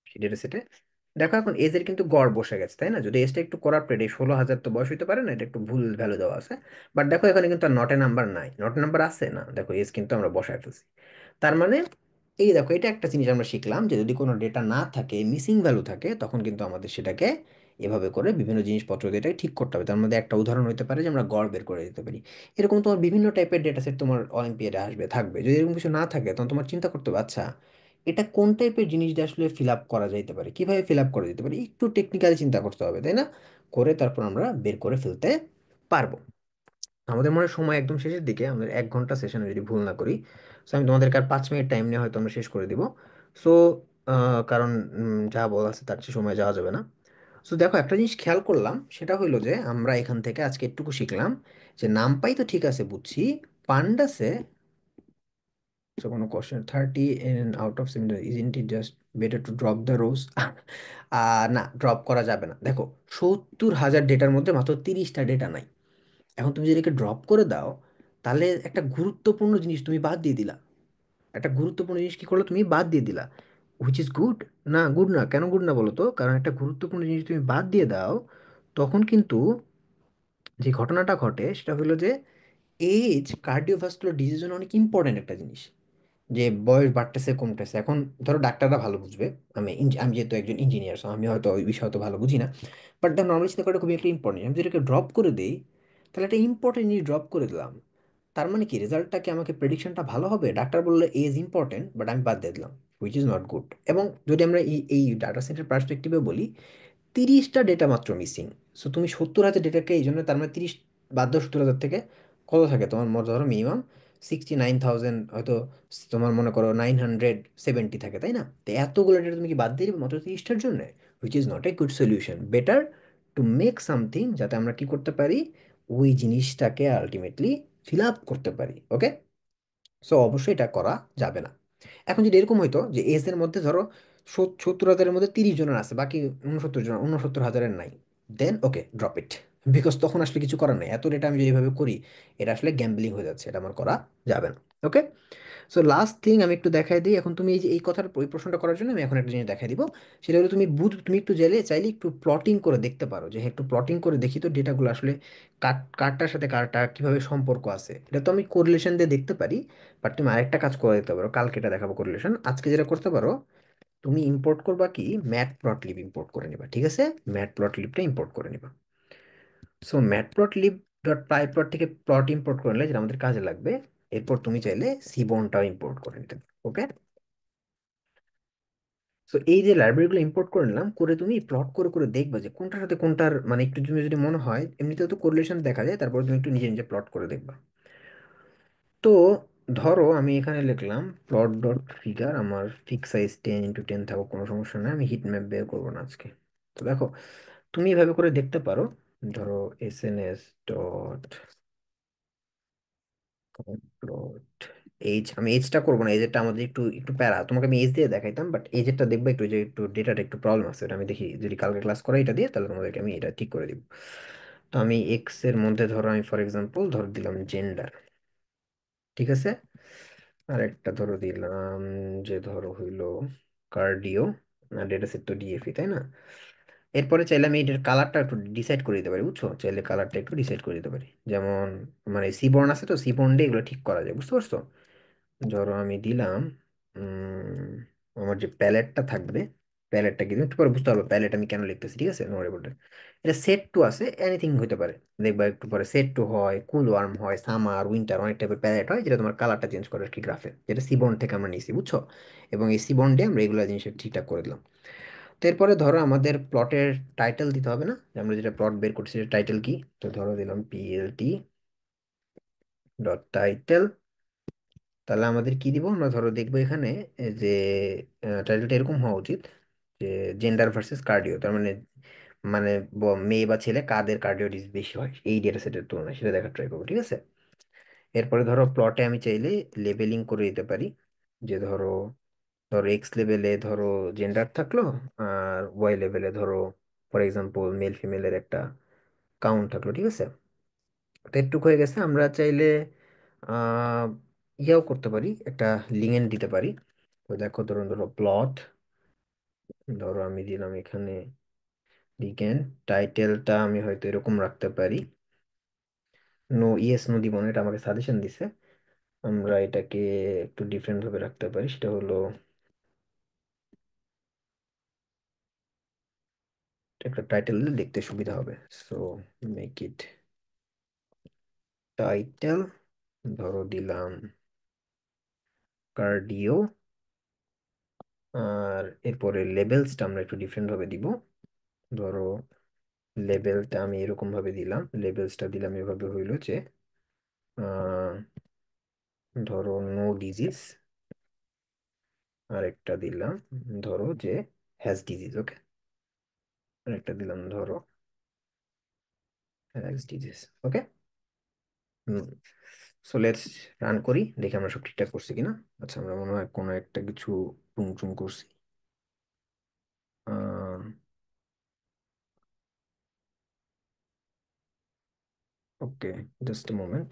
সেই ডেটা সেটে দেখো এখন এজ এর কিন্তু গড় বসে গেছে, তাই না? যদি এজটা একটু করাপ্টেড, এই 16,000 তো বয়স হইতে পারে না, এটা একটু ভুল ভ্যালু দেওয়া আছে। বাট দেখো এখানে কিন্তু আর নটে নাম্বার নাই, নটে নাম্বার আছে না, দেখো এজ কিন্তু আমরা বসায় ফেলছি। তার মানে এই দেখো এটা একটা জিনিস আমরা শিখলাম, যে যদি কোনো ডেটা না থাকে মিসিং ভ্যালু থাকে তখন কিন্তু আমাদের সেটাকে এভাবে করে বিভিন্ন জিনিসপত্র দিয়ে এটাকে ঠিক করতে হবে। তার মধ্যে একটা উদাহরণ হতে পারে যে আমরা গড় বের করে দিতে পারি। এরকম তোমার বিভিন্ন টাইপের ডেটা সেট তোমার অলিম্পিয়াডে আসবে থাকবে, যদি এরকম কিছু না থাকে তখন তোমার চিন্তা করতে হবে আচ্ছা এটা কোন টাইপের জিনিস দিয়ে আসলে ফিল আপ করা যাইতে পারে, কিভাবে ফিল আপ করা যেতে পারে, একটু টেকনিক্যালি চিন্তা করতে হবে, তাই না? করে তারপর আমরা বের করে ফেলতে পারবো। আমাদের মনে হয় সময় একদম শেষের দিকে, আমাদের 1 ঘন্টা সেশনে যদি ভুল না করি। সো আমি তোমাদেরকে আর 5 মিনিট টাইম নিয়ে হয়তো আমরা শেষ করে দিব। সো কারণ যা বলা আছে তার চেয়ে সময় যাওয়া যাবে না। সো দেখো একটা জিনিস খেয়াল করলাম, সেটা হইলো যে আমরা এখান থেকে আজকে একটুকু শিখলাম যে নামপাই তো ঠিক আছে বুঝছি, পান্ডাসে so কোনো question 30 out of 70 isn't it just better to drop the rose না ড্রপ করা যাবে না, দেখো 70,000 ডেটার মধ্যে মাত্র 30টা ডেটা নাই। এখন তুমি যদি এটাকে ড্রপ করে দাও, তাহলে একটা গুরুত্বপূর্ণ জিনিস তুমি বাদ দিয়ে দিলা, একটা গুরুত্বপূর্ণ জিনিস কি করলো তুমি বাদ দিয়ে দিলা, হুইচ ইজ গুড। না গুড না, কেন গুড না বলো তো? কারণ একটা গুরুত্বপূর্ণ জিনিস তুমি বাদ দিয়ে দাও, তখন কিন্তু যে ঘটনাটা ঘটে সেটা হলো যে এজ কার্ডিওভাস্কুলার ডিজিজ জন্য অনেক ইম্পর্ট্যান্ট একটা জিনিস। যে বয়স বাড়তেছে কমতেছে। এখন ধরো ডাক্তাররা ভালো বুঝবে, আমি যেহেতু একজন ইঞ্জিনিয়ার, আমি হয়তো ওই বিষয়ে তো ভালো বুঝি না, বাট দ্য নর্মাল চিন্তা করাটা খুবই একটা ইম্পর্টেন্ট। আমি যদি এটাকে ড্রপ করে দিই, তাহলে একটা ইম্পর্টেন্ট জিনিস ড্রপ করে দিলাম। তার মানে কি রেজাল্টটা কি, আমাকে প্রেডিকশনটা ভালো হবে? ডাক্তার বললে এজ ইম্পর্টেন্ট, বাট আমি বাদ দিয়ে দিলাম, হুইচ ইজ নট গুড। এবং যদি আমরা এই ডাটা সেন্টার পার্সপেক্টিভে বলি, 30টা ডেটা মাত্র মিসিং। সো তুমি 70,000 ডেটাকে এই জন্য, তার মানে 30 বাদ দাও 70,000 থেকে, কত থাকে তোমার? ধরো মিনিমাম 69,000, হয়তো তোমার মনে করো 970 থাকে, তাই না? তো এতগুলো ডেটা তুমি কি বাদ দিয়ে দিবে মাত্র 30টার জন্য? Which is not a good solution. Better to make something যাতে আমরা কি করতে পারি, ওই জিনিসটাকে আলটিমেটলি ফিল আপ করতে পারি। ওকে, সো অবশ্যই এটা করা যাবে না। এখন যদি এরকম হইতো যে এজ এর মধ্যে ধরো 70,000-এর মধ্যে 30 জনের আছে, বাকি 69 জন, 69,000-এর নাই, দেন ওকে ড্রপ ইট। বিকজ তখন আসলে কিছু করার নেই, এত ডেটা আমি যদি এইভাবে করি, এটা আসলে গ্যাম্বলিং হয়ে যাচ্ছে, এটা আমার করা যাবে না। ওকে, সো লাস্ট থিং আমি একটু দেখাই দিই। এখন তুমি এই যে এই কথার ওই প্রশ্নটা করার জন্য আমি এখন একটা জিনিস দেখাই দিব। সেটা হলো তুমি একটু চাইলে একটু প্লটিং করে দেখতে পারো, যে হ্যাঁ, একটু প্লটিং করে দেখি তো ডেটাগুলো আসলে কারটার সাথে কারটা কিভাবে সম্পর্ক আছে। এটা তো আমি কোরিলেশন দিয়ে দেখতে পারি, বাট তুমি আরেকটা কাজ করে দিতে পারো, কালকে এটা দেখাবো কোরিলেশন। আজকে যেটা করতে পারো, তুমি ইম্পোর্ট করবা কি, ম্যাট প্লট লিব ইম্পোর্ট করে নিবা, ঠিক আছে? ম্যাট প্লট লিবটা ইম্পোর্ট করে নিবা। সো ম্যাট প্লট লিব ডট পাই প্লট থেকে প্লট ইম্পোর্ট করে নিলে, যেটা আমাদের কাজে লাগবে। এরপর তুমি চাইলে সিবনটাও ইম্পোর্ট করে নিতে পারো। ওকে, সো এই যে লাইব্রেরিগুলো ইম্পোর্ট করে নিলাম, করে তুমি প্লট করে করে দেখবা যে কোনটার সাথে কোনটার, মানে একটু তুমি যদি মনে হয়, এমনিতেও তো কোরিলেশন দেখা যায়, তারপর তুমি একটু নিজে নিজে প্লট করে দেখবা। তো ধরো আমি এখানে লিখলাম প্লট ডট ফিগার, আমার ফিক্স সাইজ 10x10 থাকুক, কোনো সমস্যা নেই, আমি হিট ম্যাপ বের করবো না আজকে। তো দেখো, তুমি এভাবে করে দেখতে পারো। ধরো এসএনএস ডট প্লট এইজ, আমি এইজটা করবো না, এজেরটা আমাদের একটু একটু প্যারা, তোমাকে আমি এজ দিয়ে দেখাইতাম, বাট এজেরটা দেখবে একটু, যে একটু ডেটাটা একটু প্রবলেম আছে, এটা আমি দেখি যদি কালকে ক্লাস করে এটা দিয়ে, তাহলে তোমাদেরকে আমি এটা ঠিক করে দিব। তো আমি এক্স এর মধ্যে ধরো আমি ফর এক্সাম্পল ধরো দিলাম জেন্ডার, ঠিক আছে? আর একটা ধরো দিলাম, যে ধরো হইলো কার্ডিও, না ডেটা সেট তো ডিএফই, তাই না? এরপরে চাইলে আমি এটার কালারটা একটু ডিসাইড করে দিতে পারি, বুঝছো? চাইলে কালারটা একটু ডিসাইড করে দিতে পারি, যেমন মানে সিবর্ন আছে তো, সিবর্ন দিয়ে এগুলো ঠিক করা যায়, বুঝতে পারছো? ধরো আমি দিলাম, উম, আমার যে প্যালেটটা থাকবে, প্যালেটটা কি তুমি একটু পরে বুঝতে পারবে প্যালেট আমি কেন লিখতেছি, ঠিক আছে? No worry about it। এটা সেট টু আছে, এনিথিং হতে পারে, দেখবা একটু পরে সেট টু হয়, কুল ওয়ার্ম হয়, সামার উইন্টার, অনেক টাইপের প্যালেট হয়, যেটা তোমার কালারটা চেঞ্জ করে আর কি গ্রাফে, যেটা সিবন থেকে আমরা নিয়েছি, বুঝছো? এবং এই সিবন দিয়ে আমরা এগুলো জিনিস ঠিকঠাক করে দিলাম। তো এরপরে ধরো আমাদের প্লটের টাইটেল দিতে হবে না, যে আমরা যেটা প্লট বের করছি সেটা টাইটেল কি? তো ধরো দিলাম পিএলটি ডট টাইটেল। তাহলে আমাদের কি দিব, আমরা ধরো দেখবো এখানে যে টাইটেলটা এরকম হওয়া উচিত, যে জেন্ডার ভার্সেস কার্ডিও, তার মানে মানে মেয়ে বা ছেলে কাদের কার্ডিও ডিজিজ বেশি হয় এই ডেটা সেটের তুলনায়, সেটা দেখার ট্রাই করবো, ঠিক আছে? এরপরে ধরো প্লটে আমি চাইলে লেবেলিং করে দিতে পারি, যে ধরো ধরো এক্স লেভেলে ধরো জেন্ডার থাকলো, আর ওয়াই লেভেলে ধরো ফর এক্সাম্পল মেল ফিমেলের একটা কাউন্ট থাকলো, ঠিক আছে? তো এটুকু হয়ে গেছে। আমরা চাইলে আহ ইয়াও করতে পারি, একটা লিগেন্ড দিতে পারি। তো দেখো, ধরুন ধরো প্লট, ধরো আমি দিলাম এখানে লিগেন্ড, টাইটেলটা আমি হয়তো এরকম রাখতে পারি, নো ইয়েস নো দিব না, এটা আমাকে সাজেশন দিছে। আমরা এটাকে একটু ডিফারেন্ট ভাবে রাখতে পারি, সেটা হলো একটা টাইটেল দিলে দেখতে সুবিধা হবে। সো মেক ইট টাইটেল, ধরো দিলাম কার্ডিও। আর এরপরে লেবেলসটা আমরা একটু ডিফারেন্ট ভাবে দিব। ধরো লেবেলটা আমি এরকম ভাবে দিলাম, লেবেলসটা দিলাম এভাবে হইলো যে আহ, ধরো নো ডিজিজ, আর একটা দিলাম ধরো যে হ্যাজ ডিজিজ। ওকে, আর একটা দিলাম ধরো has disease. Okay, so let's run করি, দেখি আমরা সব ঠিকঠাক করছি কিনা। আচ্ছা, আমরা মনে হয় কোনো একটা কিছু টুং টুং করছি। ওকে, জাস্ট এ মোমেন্ট।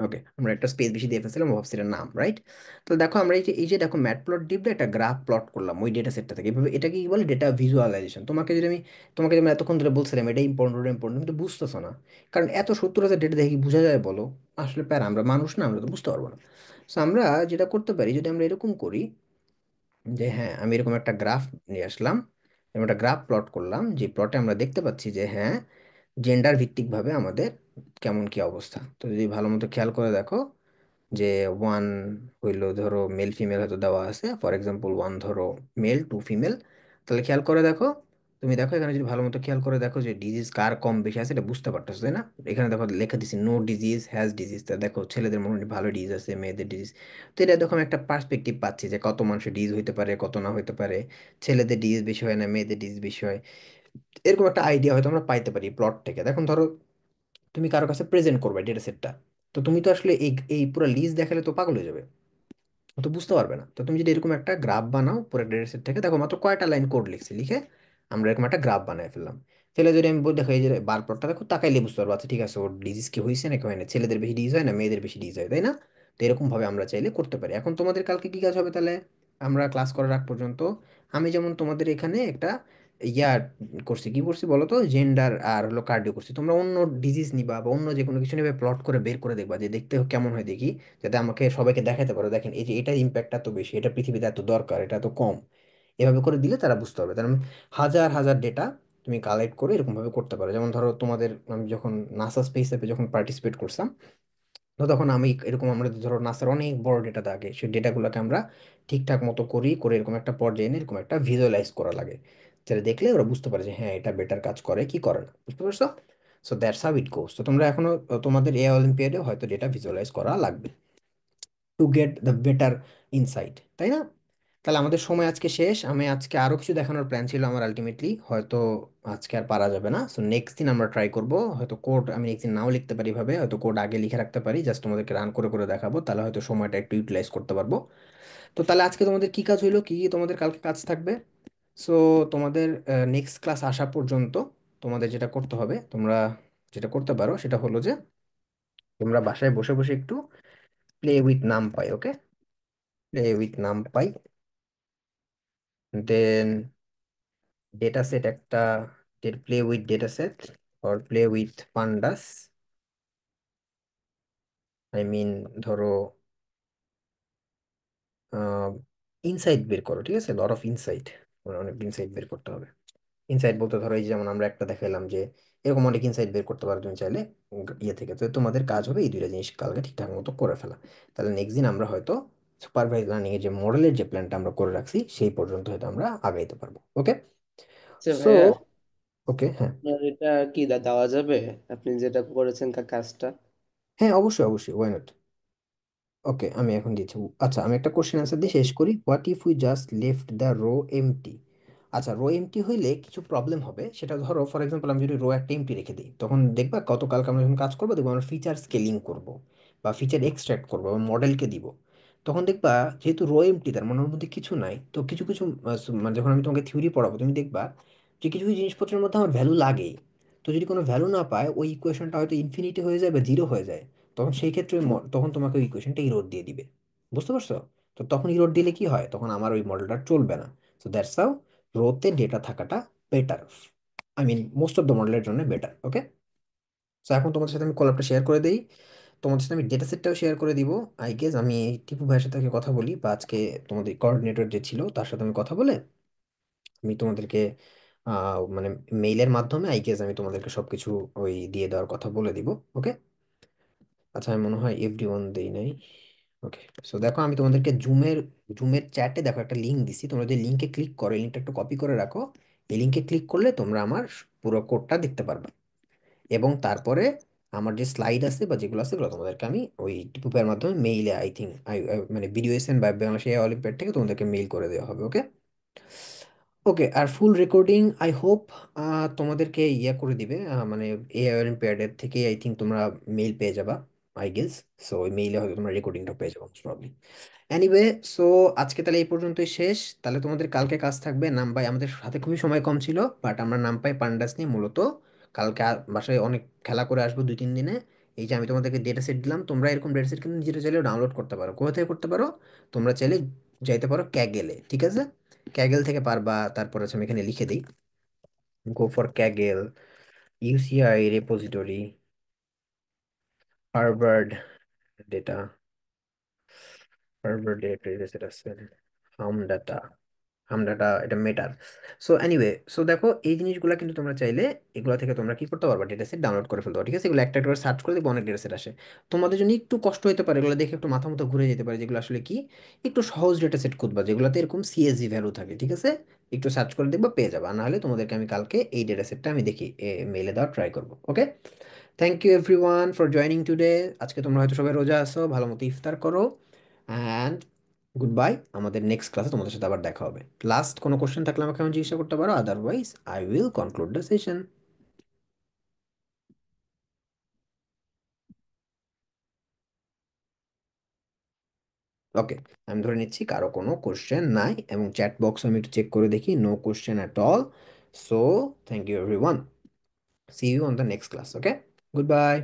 ওকে, আমরা একটা স্পেস বেশি দিয়ে ফেলছিলাম, ভাবছিলাম নাম, রাইট? তো দেখো আমরা এই যে দেখো ম্যাট প্লট ডিপটা একটা গ্রাফ প্লট করলাম ওই ডেটা সেটটা থেকে। এভাবে এটাকে কি বলে, ডেটা ভিজুয়ালাইজেশন। তোমাকে যদি আমি এতক্ষণ ধরে বলছিলাম এটা ইম্পর্টেন্ট, ওটা ইম্পর্টেন্ট, তুমি তো বুঝতেছো না। কারণ এত 70,000 ডেটা দেখি বোঝা যায় বলো? আসলে প্যারা, আমরা মানুষ না, আমরা তো বুঝতে পারবো না। সো আমরা যেটা করতে পারি, যদি আমরা এরকম করি যে হ্যাঁ আমি এরকম একটা গ্রাফ নিয়ে আসলাম, এরকম একটা গ্রাফ প্লট করলাম, যে প্লটে আমরা দেখতে পাচ্ছি যে হ্যাঁ জেন্ডার ভিত্তিকভাবে আমাদের কেমন কি অবস্থা। তো যদি ভালো মতো খেয়াল করে দেখো যে ওয়ান হইলো ধরো মেল ফিমেল হয়তো দেওয়া আছে, ফর এক্সাম্পল ওয়ান ধরো মেল টু ফিমেল। তাহলে খেয়াল করে দেখো, তুমি দেখো এখানে যদি ভালো মতো খেয়াল করে দেখো যে ডিজিজ কার কম বেশি আছে এটা বুঝতে পারতেছো, তাই না? এখানে দেখো লেখা দিছি নো ডিজিজ হ্যাজ ডিজিজ, তা দেখো ছেলেদের মোটামুটি ভালো ডিজিজ আছে, মেয়েদের ডিজিজ। তো এটা দেখো আমি একটা পার্সপেক্টিভ পাচ্ছি যে কত মানুষের ডিজিজ হইতে পারে কত না হইতে পারে, ছেলেদের ডিজিজ বেশি হয় না মেয়েদের ডিজিজ বেশি হয়, এরকম একটা আইডিয়া হয়তো আমরা পাইতে পারি প্লট থেকে। দেখুন ধরো তুমি কারো কাছে প্রেজেন্ট করবে ডেটা সেটটা, তো তুমি তো আসলে এই এই পুরো লিস্ট দেখালে তো পাগল হয়ে যাবে, ও তো বুঝতে পারবে না। তো তুমি যদি এরকম একটা গ্রাফ বানাও পুরো ডেটা সেট থেকে, দেখো মাত্র কয়টা লাইন কোড লিখছি, লিখে আমরা এরকম একটা গ্রাফ বানায় ফেললাম। ফেলে যদি আমি দেখো এই যে বার প্লটটা দেখো, তাকাইলে বুঝতে পারবো আচ্ছা ঠিক আছে ওর ডিজিজ কি হয়েছে নাকি হয় না, ছেলেদের বেশি ডিজিজ হয় না মেয়েদের বেশি ডিজিজ হয়, তাই না? তো এরকম ভাবে আমরা চাইলে করতে পারি। এখন তোমাদের কালকে কি কাজ হবে তাহলে, আমরা ক্লাস করার আগ পর্যন্ত আমি যেমন তোমাদের এখানে একটা ইয়া করছি, কি করছি বলো তো, জেন্ডার আর হলো কার্ডিও করছি, তোমরা অন্য ডিজিজ নিবা বা অন্য যে কোনো কিছু নিবে, প্লট করে বের করে দেখবা যে দেখতে কেমন হয় দেখি, যাতে আমাকে সবাইকে দেখাতে পারো দেখেন এই যে এটার ইম্প্যাক্ট এত বেশি, এটা পৃথিবীতে এত দরকার, এটা এত কম। এভাবে করে দিলে তারা বুঝতে পারবে। তার মানে হাজার হাজার ডেটা তুমি কালেক্ট করে এরকম ভাবে করতে পারো। যেমন ধরো তোমাদের, আমি যখন নাসা স্পেস অ্যাপে যখন পার্টিসিপেট করছিলাম, তো তখন আমি এরকম, আমরা ধরো নাসার অনেক বড় ডেটা থাকে, সেই ডেটাগুলোকে আমরা ঠিকঠাক মতো করে এরকম একটা পর্যায়ে এনে এরকম একটা ভিজুয়ালাইজ করা লাগে, যেটা দেখলে ওরা বুঝতে পারে যে হ্যাঁ এটা বেটার কাজ করে কি করে না, বুঝতে পারছো? সো দ্যাটস হাউ ইট গোস। তো তোমরা এখনো তোমাদের এ অলিম্পিয়াডে হয়তো ডেটা ভিজুয়ালাইজ করা লাগবে to get the better insight, তাই না? তাহলে আমাদের সময় আজকে শেষ। আমি আজকে আরো কিছু দেখানোর প্ল্যান ছিল আমার, আলটিমেটলি হয়তো আজকে আর পারা যাবে না। সো নেক্সট দিন আমরা ট্রাই করব, হয়তো কোড আমি নেক্সট দিন নাও লিখতে পারি ভাবে, হয়তো কোড আগে লিখে রাখতে পারি, জাস্ট তোমাদেরকে রান করে করে দেখাবো, তাহলে হয়তো সময়টা একটু ইউটিলাইজ করতে পারবো। তো তাহলে আজকে তোমাদের কি কাজ হইলো, কি কি তোমাদের কালকে কাজ থাকবে? সো তোমাদের নেক্সট ক্লাস আসা পর্যন্ত তোমাদের যেটা করতে হবে, তোমরা যেটা করতে পারো সেটা হলো যে তোমরা বাসায় বসে বসে একটু play with NumPy, okay? Play with NumPy, then data set একটা, play with data set or play with pandas, I mean ধরো ইনসাইট বের করো, ঠিক আছে? লট অফ ইনসাইট, অনেক ইনসাইট বের করতে হবে। ইনসাইট বলতে ধরো এই যে যেমন আমরা একটা দেখাইলাম যে এরকম অনেক ইনসাইট বের করতে পারো তুমি চাইলে ইয়ে থেকে। তো তোমাদের কাজ হবে এই দুইটা জিনিস কালকে ঠিকঠাক মতো করে ফেলা। তাহলে নেক্সট দিন আমরা হয়তো সুপারভাইজ লার্নিং এর যে মডেলের যে প্ল্যানটা আমরা করে রাখছি সেই পর্যন্ত হয়তো আমরা আগাইতে পারবো, ওকে? আচ্ছা সো ভাইয়া, ওকে, হ্যাঁ। আপনার এটা কি দেওয়া যাবে? আপনি যেটা করেছেন কাজটা। হ্যাঁ অবশ্যই অবশ্যই, ওয়াই নট। ওকে আমি এখন দিচ্ছি। আচ্ছা আমি একটা কোশ্চেন আনসার দিয়ে শেষ করি, what if we just left the row empty? আচ্ছা রো এমটি হইলে কিছু প্রবলেম হবে, সেটা ধরো ফর এক্সাম্পল আমি যদি রো একটা এমটি রেখে দিই, তখন দেখবা গতকালকে আমরা যখন কাজ করবো দেখবো আমরা ফিচার স্কেলিং করব বা ফিচার এক্সট্রাক্ট করবো বা মডেলকে দিব, তখন দেখবা যেহেতু রো এমটি তার মনের মধ্যে কিছু নাই, তো কিছু কিছু মানে যখন আমি তোমাকে থিওরি পড়াবো তুমি দেখবা যে কিছু কিছু জিনিসপত্রের মধ্যে আমার ভ্যালু লাগেই। তো যদি কোনো ভ্যালু না পায় ওই ইকুয়েশনটা হয়তো ইনফিনিটি হয়ে যায় বা জিরো হয়ে যায়, তখন সেই ক্ষেত্রে তখন তোমাকে ওই ইকুয়েশনটা ইরোর দিয়ে দিবে, বুঝতে পারছো? তো তখন ইরোর দিলে কি হয়, তখন আমার ওই মডেলটা চলবে না। সো দ্যাটস হাউ রোতে ডেটা থাকাটা better, I mean most of the মডেলের জন্য বেটার, ওকে? সো এখন তোমাদের সাথে আমি কলাপটা শেয়ার করে দিই, তোমাদের সাথে আমি ডেটা সেটটাও শেয়ার করে দিব। আই গেস আমি এই টিপু ভাইয়ের সাথে আগে কথা বলি, বা আজকে তোমাদের কোঅর্ডিনেটর যে ছিল তার সাথে আমি কথা বলে আমি তোমাদেরকে মানে মেইলের মাধ্যমে আই গেস আমি তোমাদেরকে সবকিছু ওই দিয়ে দেওয়ার কথা বলে দিব, ওকে? আচ্ছা আমি মনে হয় এভরি ওয়ান দেই নাই। ওকে, সো দেখো আমি তোমাদেরকে জুমের চ্যাটে দেখো একটা লিঙ্ক দিছি, তোমরা যদি লিঙ্কে ক্লিক করো, এই লিঙ্কটা একটু কপি করে রাখো, এই লিঙ্কে ক্লিক করলে তোমরা আমার পুরো কোডটা দেখতে পারবে। এবং তারপরে আমার যে স্লাইড আছে বা যেগুলো আছে সেগুলো তোমাদেরকে আমি ওই টিপুপের মাধ্যমে মেইলে আই থিঙ্ক মানে ভিডিও এসেন বা বাংলাদেশ অলিম্পিয়াড থেকে তোমাদেরকে মেইল করে দেওয়া হবে, ওকে? ওকে, আর ফুল রেকর্ডিং আই হোপ তোমাদেরকে ইয়ে করে দিবে, মানে এআই অলিম্পিয়াডের থেকে আই থিঙ্ক তোমরা মেইল পেয়ে যাবা, আই গেস। সো ওই মেইলে হয়তো তোমরা রেকর্ডিংটা পেয়ে যাবো প্রবলি। এনিওয়ে, সো আজকে তাহলে এই পর্যন্তই শেষ। তাহলে তোমাদের কালকে কাজ থাকবে নামপাই, আমাদের হাতে খুবই সময় কম ছিল বাট আমরা নামপাই পান্ডাস নিয়ে মূলত কালকে বাসায় অনেক খেলা করে আসবো 2-3 দিনে। এই যে আমি তোমাদেরকে ডেটা সেট দিলাম, তোমরা এরকম ডেটা সেট কিন্তু নিজেরা চাইলে ডাউনলোড করতে পারো। কোথা থেকে করতে পারো? তোমরা চাইলে যাইতে পারো ক্যাগেলে, ঠিক আছে? ক্যাগেল থেকে পারবা। তারপর হচ্ছে আমি এখানে লিখে দিই, go for Kegel, UCI repository, Harvard data, Harvard data set আছে, হাম ডাটা, হামডাটা, এটা মেটার। সো এনিওয়ে, সো দেখো এই জিনিসগুলো কিন্তু তোমরা চাইলে এগুলো থেকে তোমরা কি করতে পারবা, ডেটা সেট ডাউনলোড করে ফেলতে পারো, ঠিক আছে? এগুলো একটা একটা করে সার্চ করে দেখবো অনেক ডেটা সেট আসে। তোমাদের জন্য একটু কষ্ট হতে পারে, এগুলো দেখে একটু মাথা মতো ঘুরে যেতে পারে, যেগুলো আসলে কি একটু সহজ ডেটা সেট খুঁজবা, যেগুলোতে এরকম সিএসভি ভ্যালু থাকে, ঠিক আছে? একটু সার্চ করে দেখবা, পেয়ে যাবা। আর না হলে তোমাদেরকে আমি কালকে এই ডেটা সেটটা আমি দেখি মেলে দেওয়ার ট্রাই করবো, okay? Thank you everyone for joining today. আজকে তোমরা হয়তো সবাই রোজা আছো, ভালো মতো ইফতার করো, অ্যান্ড গুড বাই। আমাদের নেক্সট ক্লাসে তোমাদের সাথে আবার দেখা হবে। লাস্ট কোনো কোশ্চেন থাকলে আমাকে আমি জিজ্ঞাসা করতে পারো, otherwise I will conclude the session. Okay, আমি ধরে নিচ্ছি কারো কোনো কোশ্চেন নাই, এবং চ্যাট বক্স আমি একটু চেক করে দেখি, no question at all. So thank you everyone, see you on the next class, okay? Good by.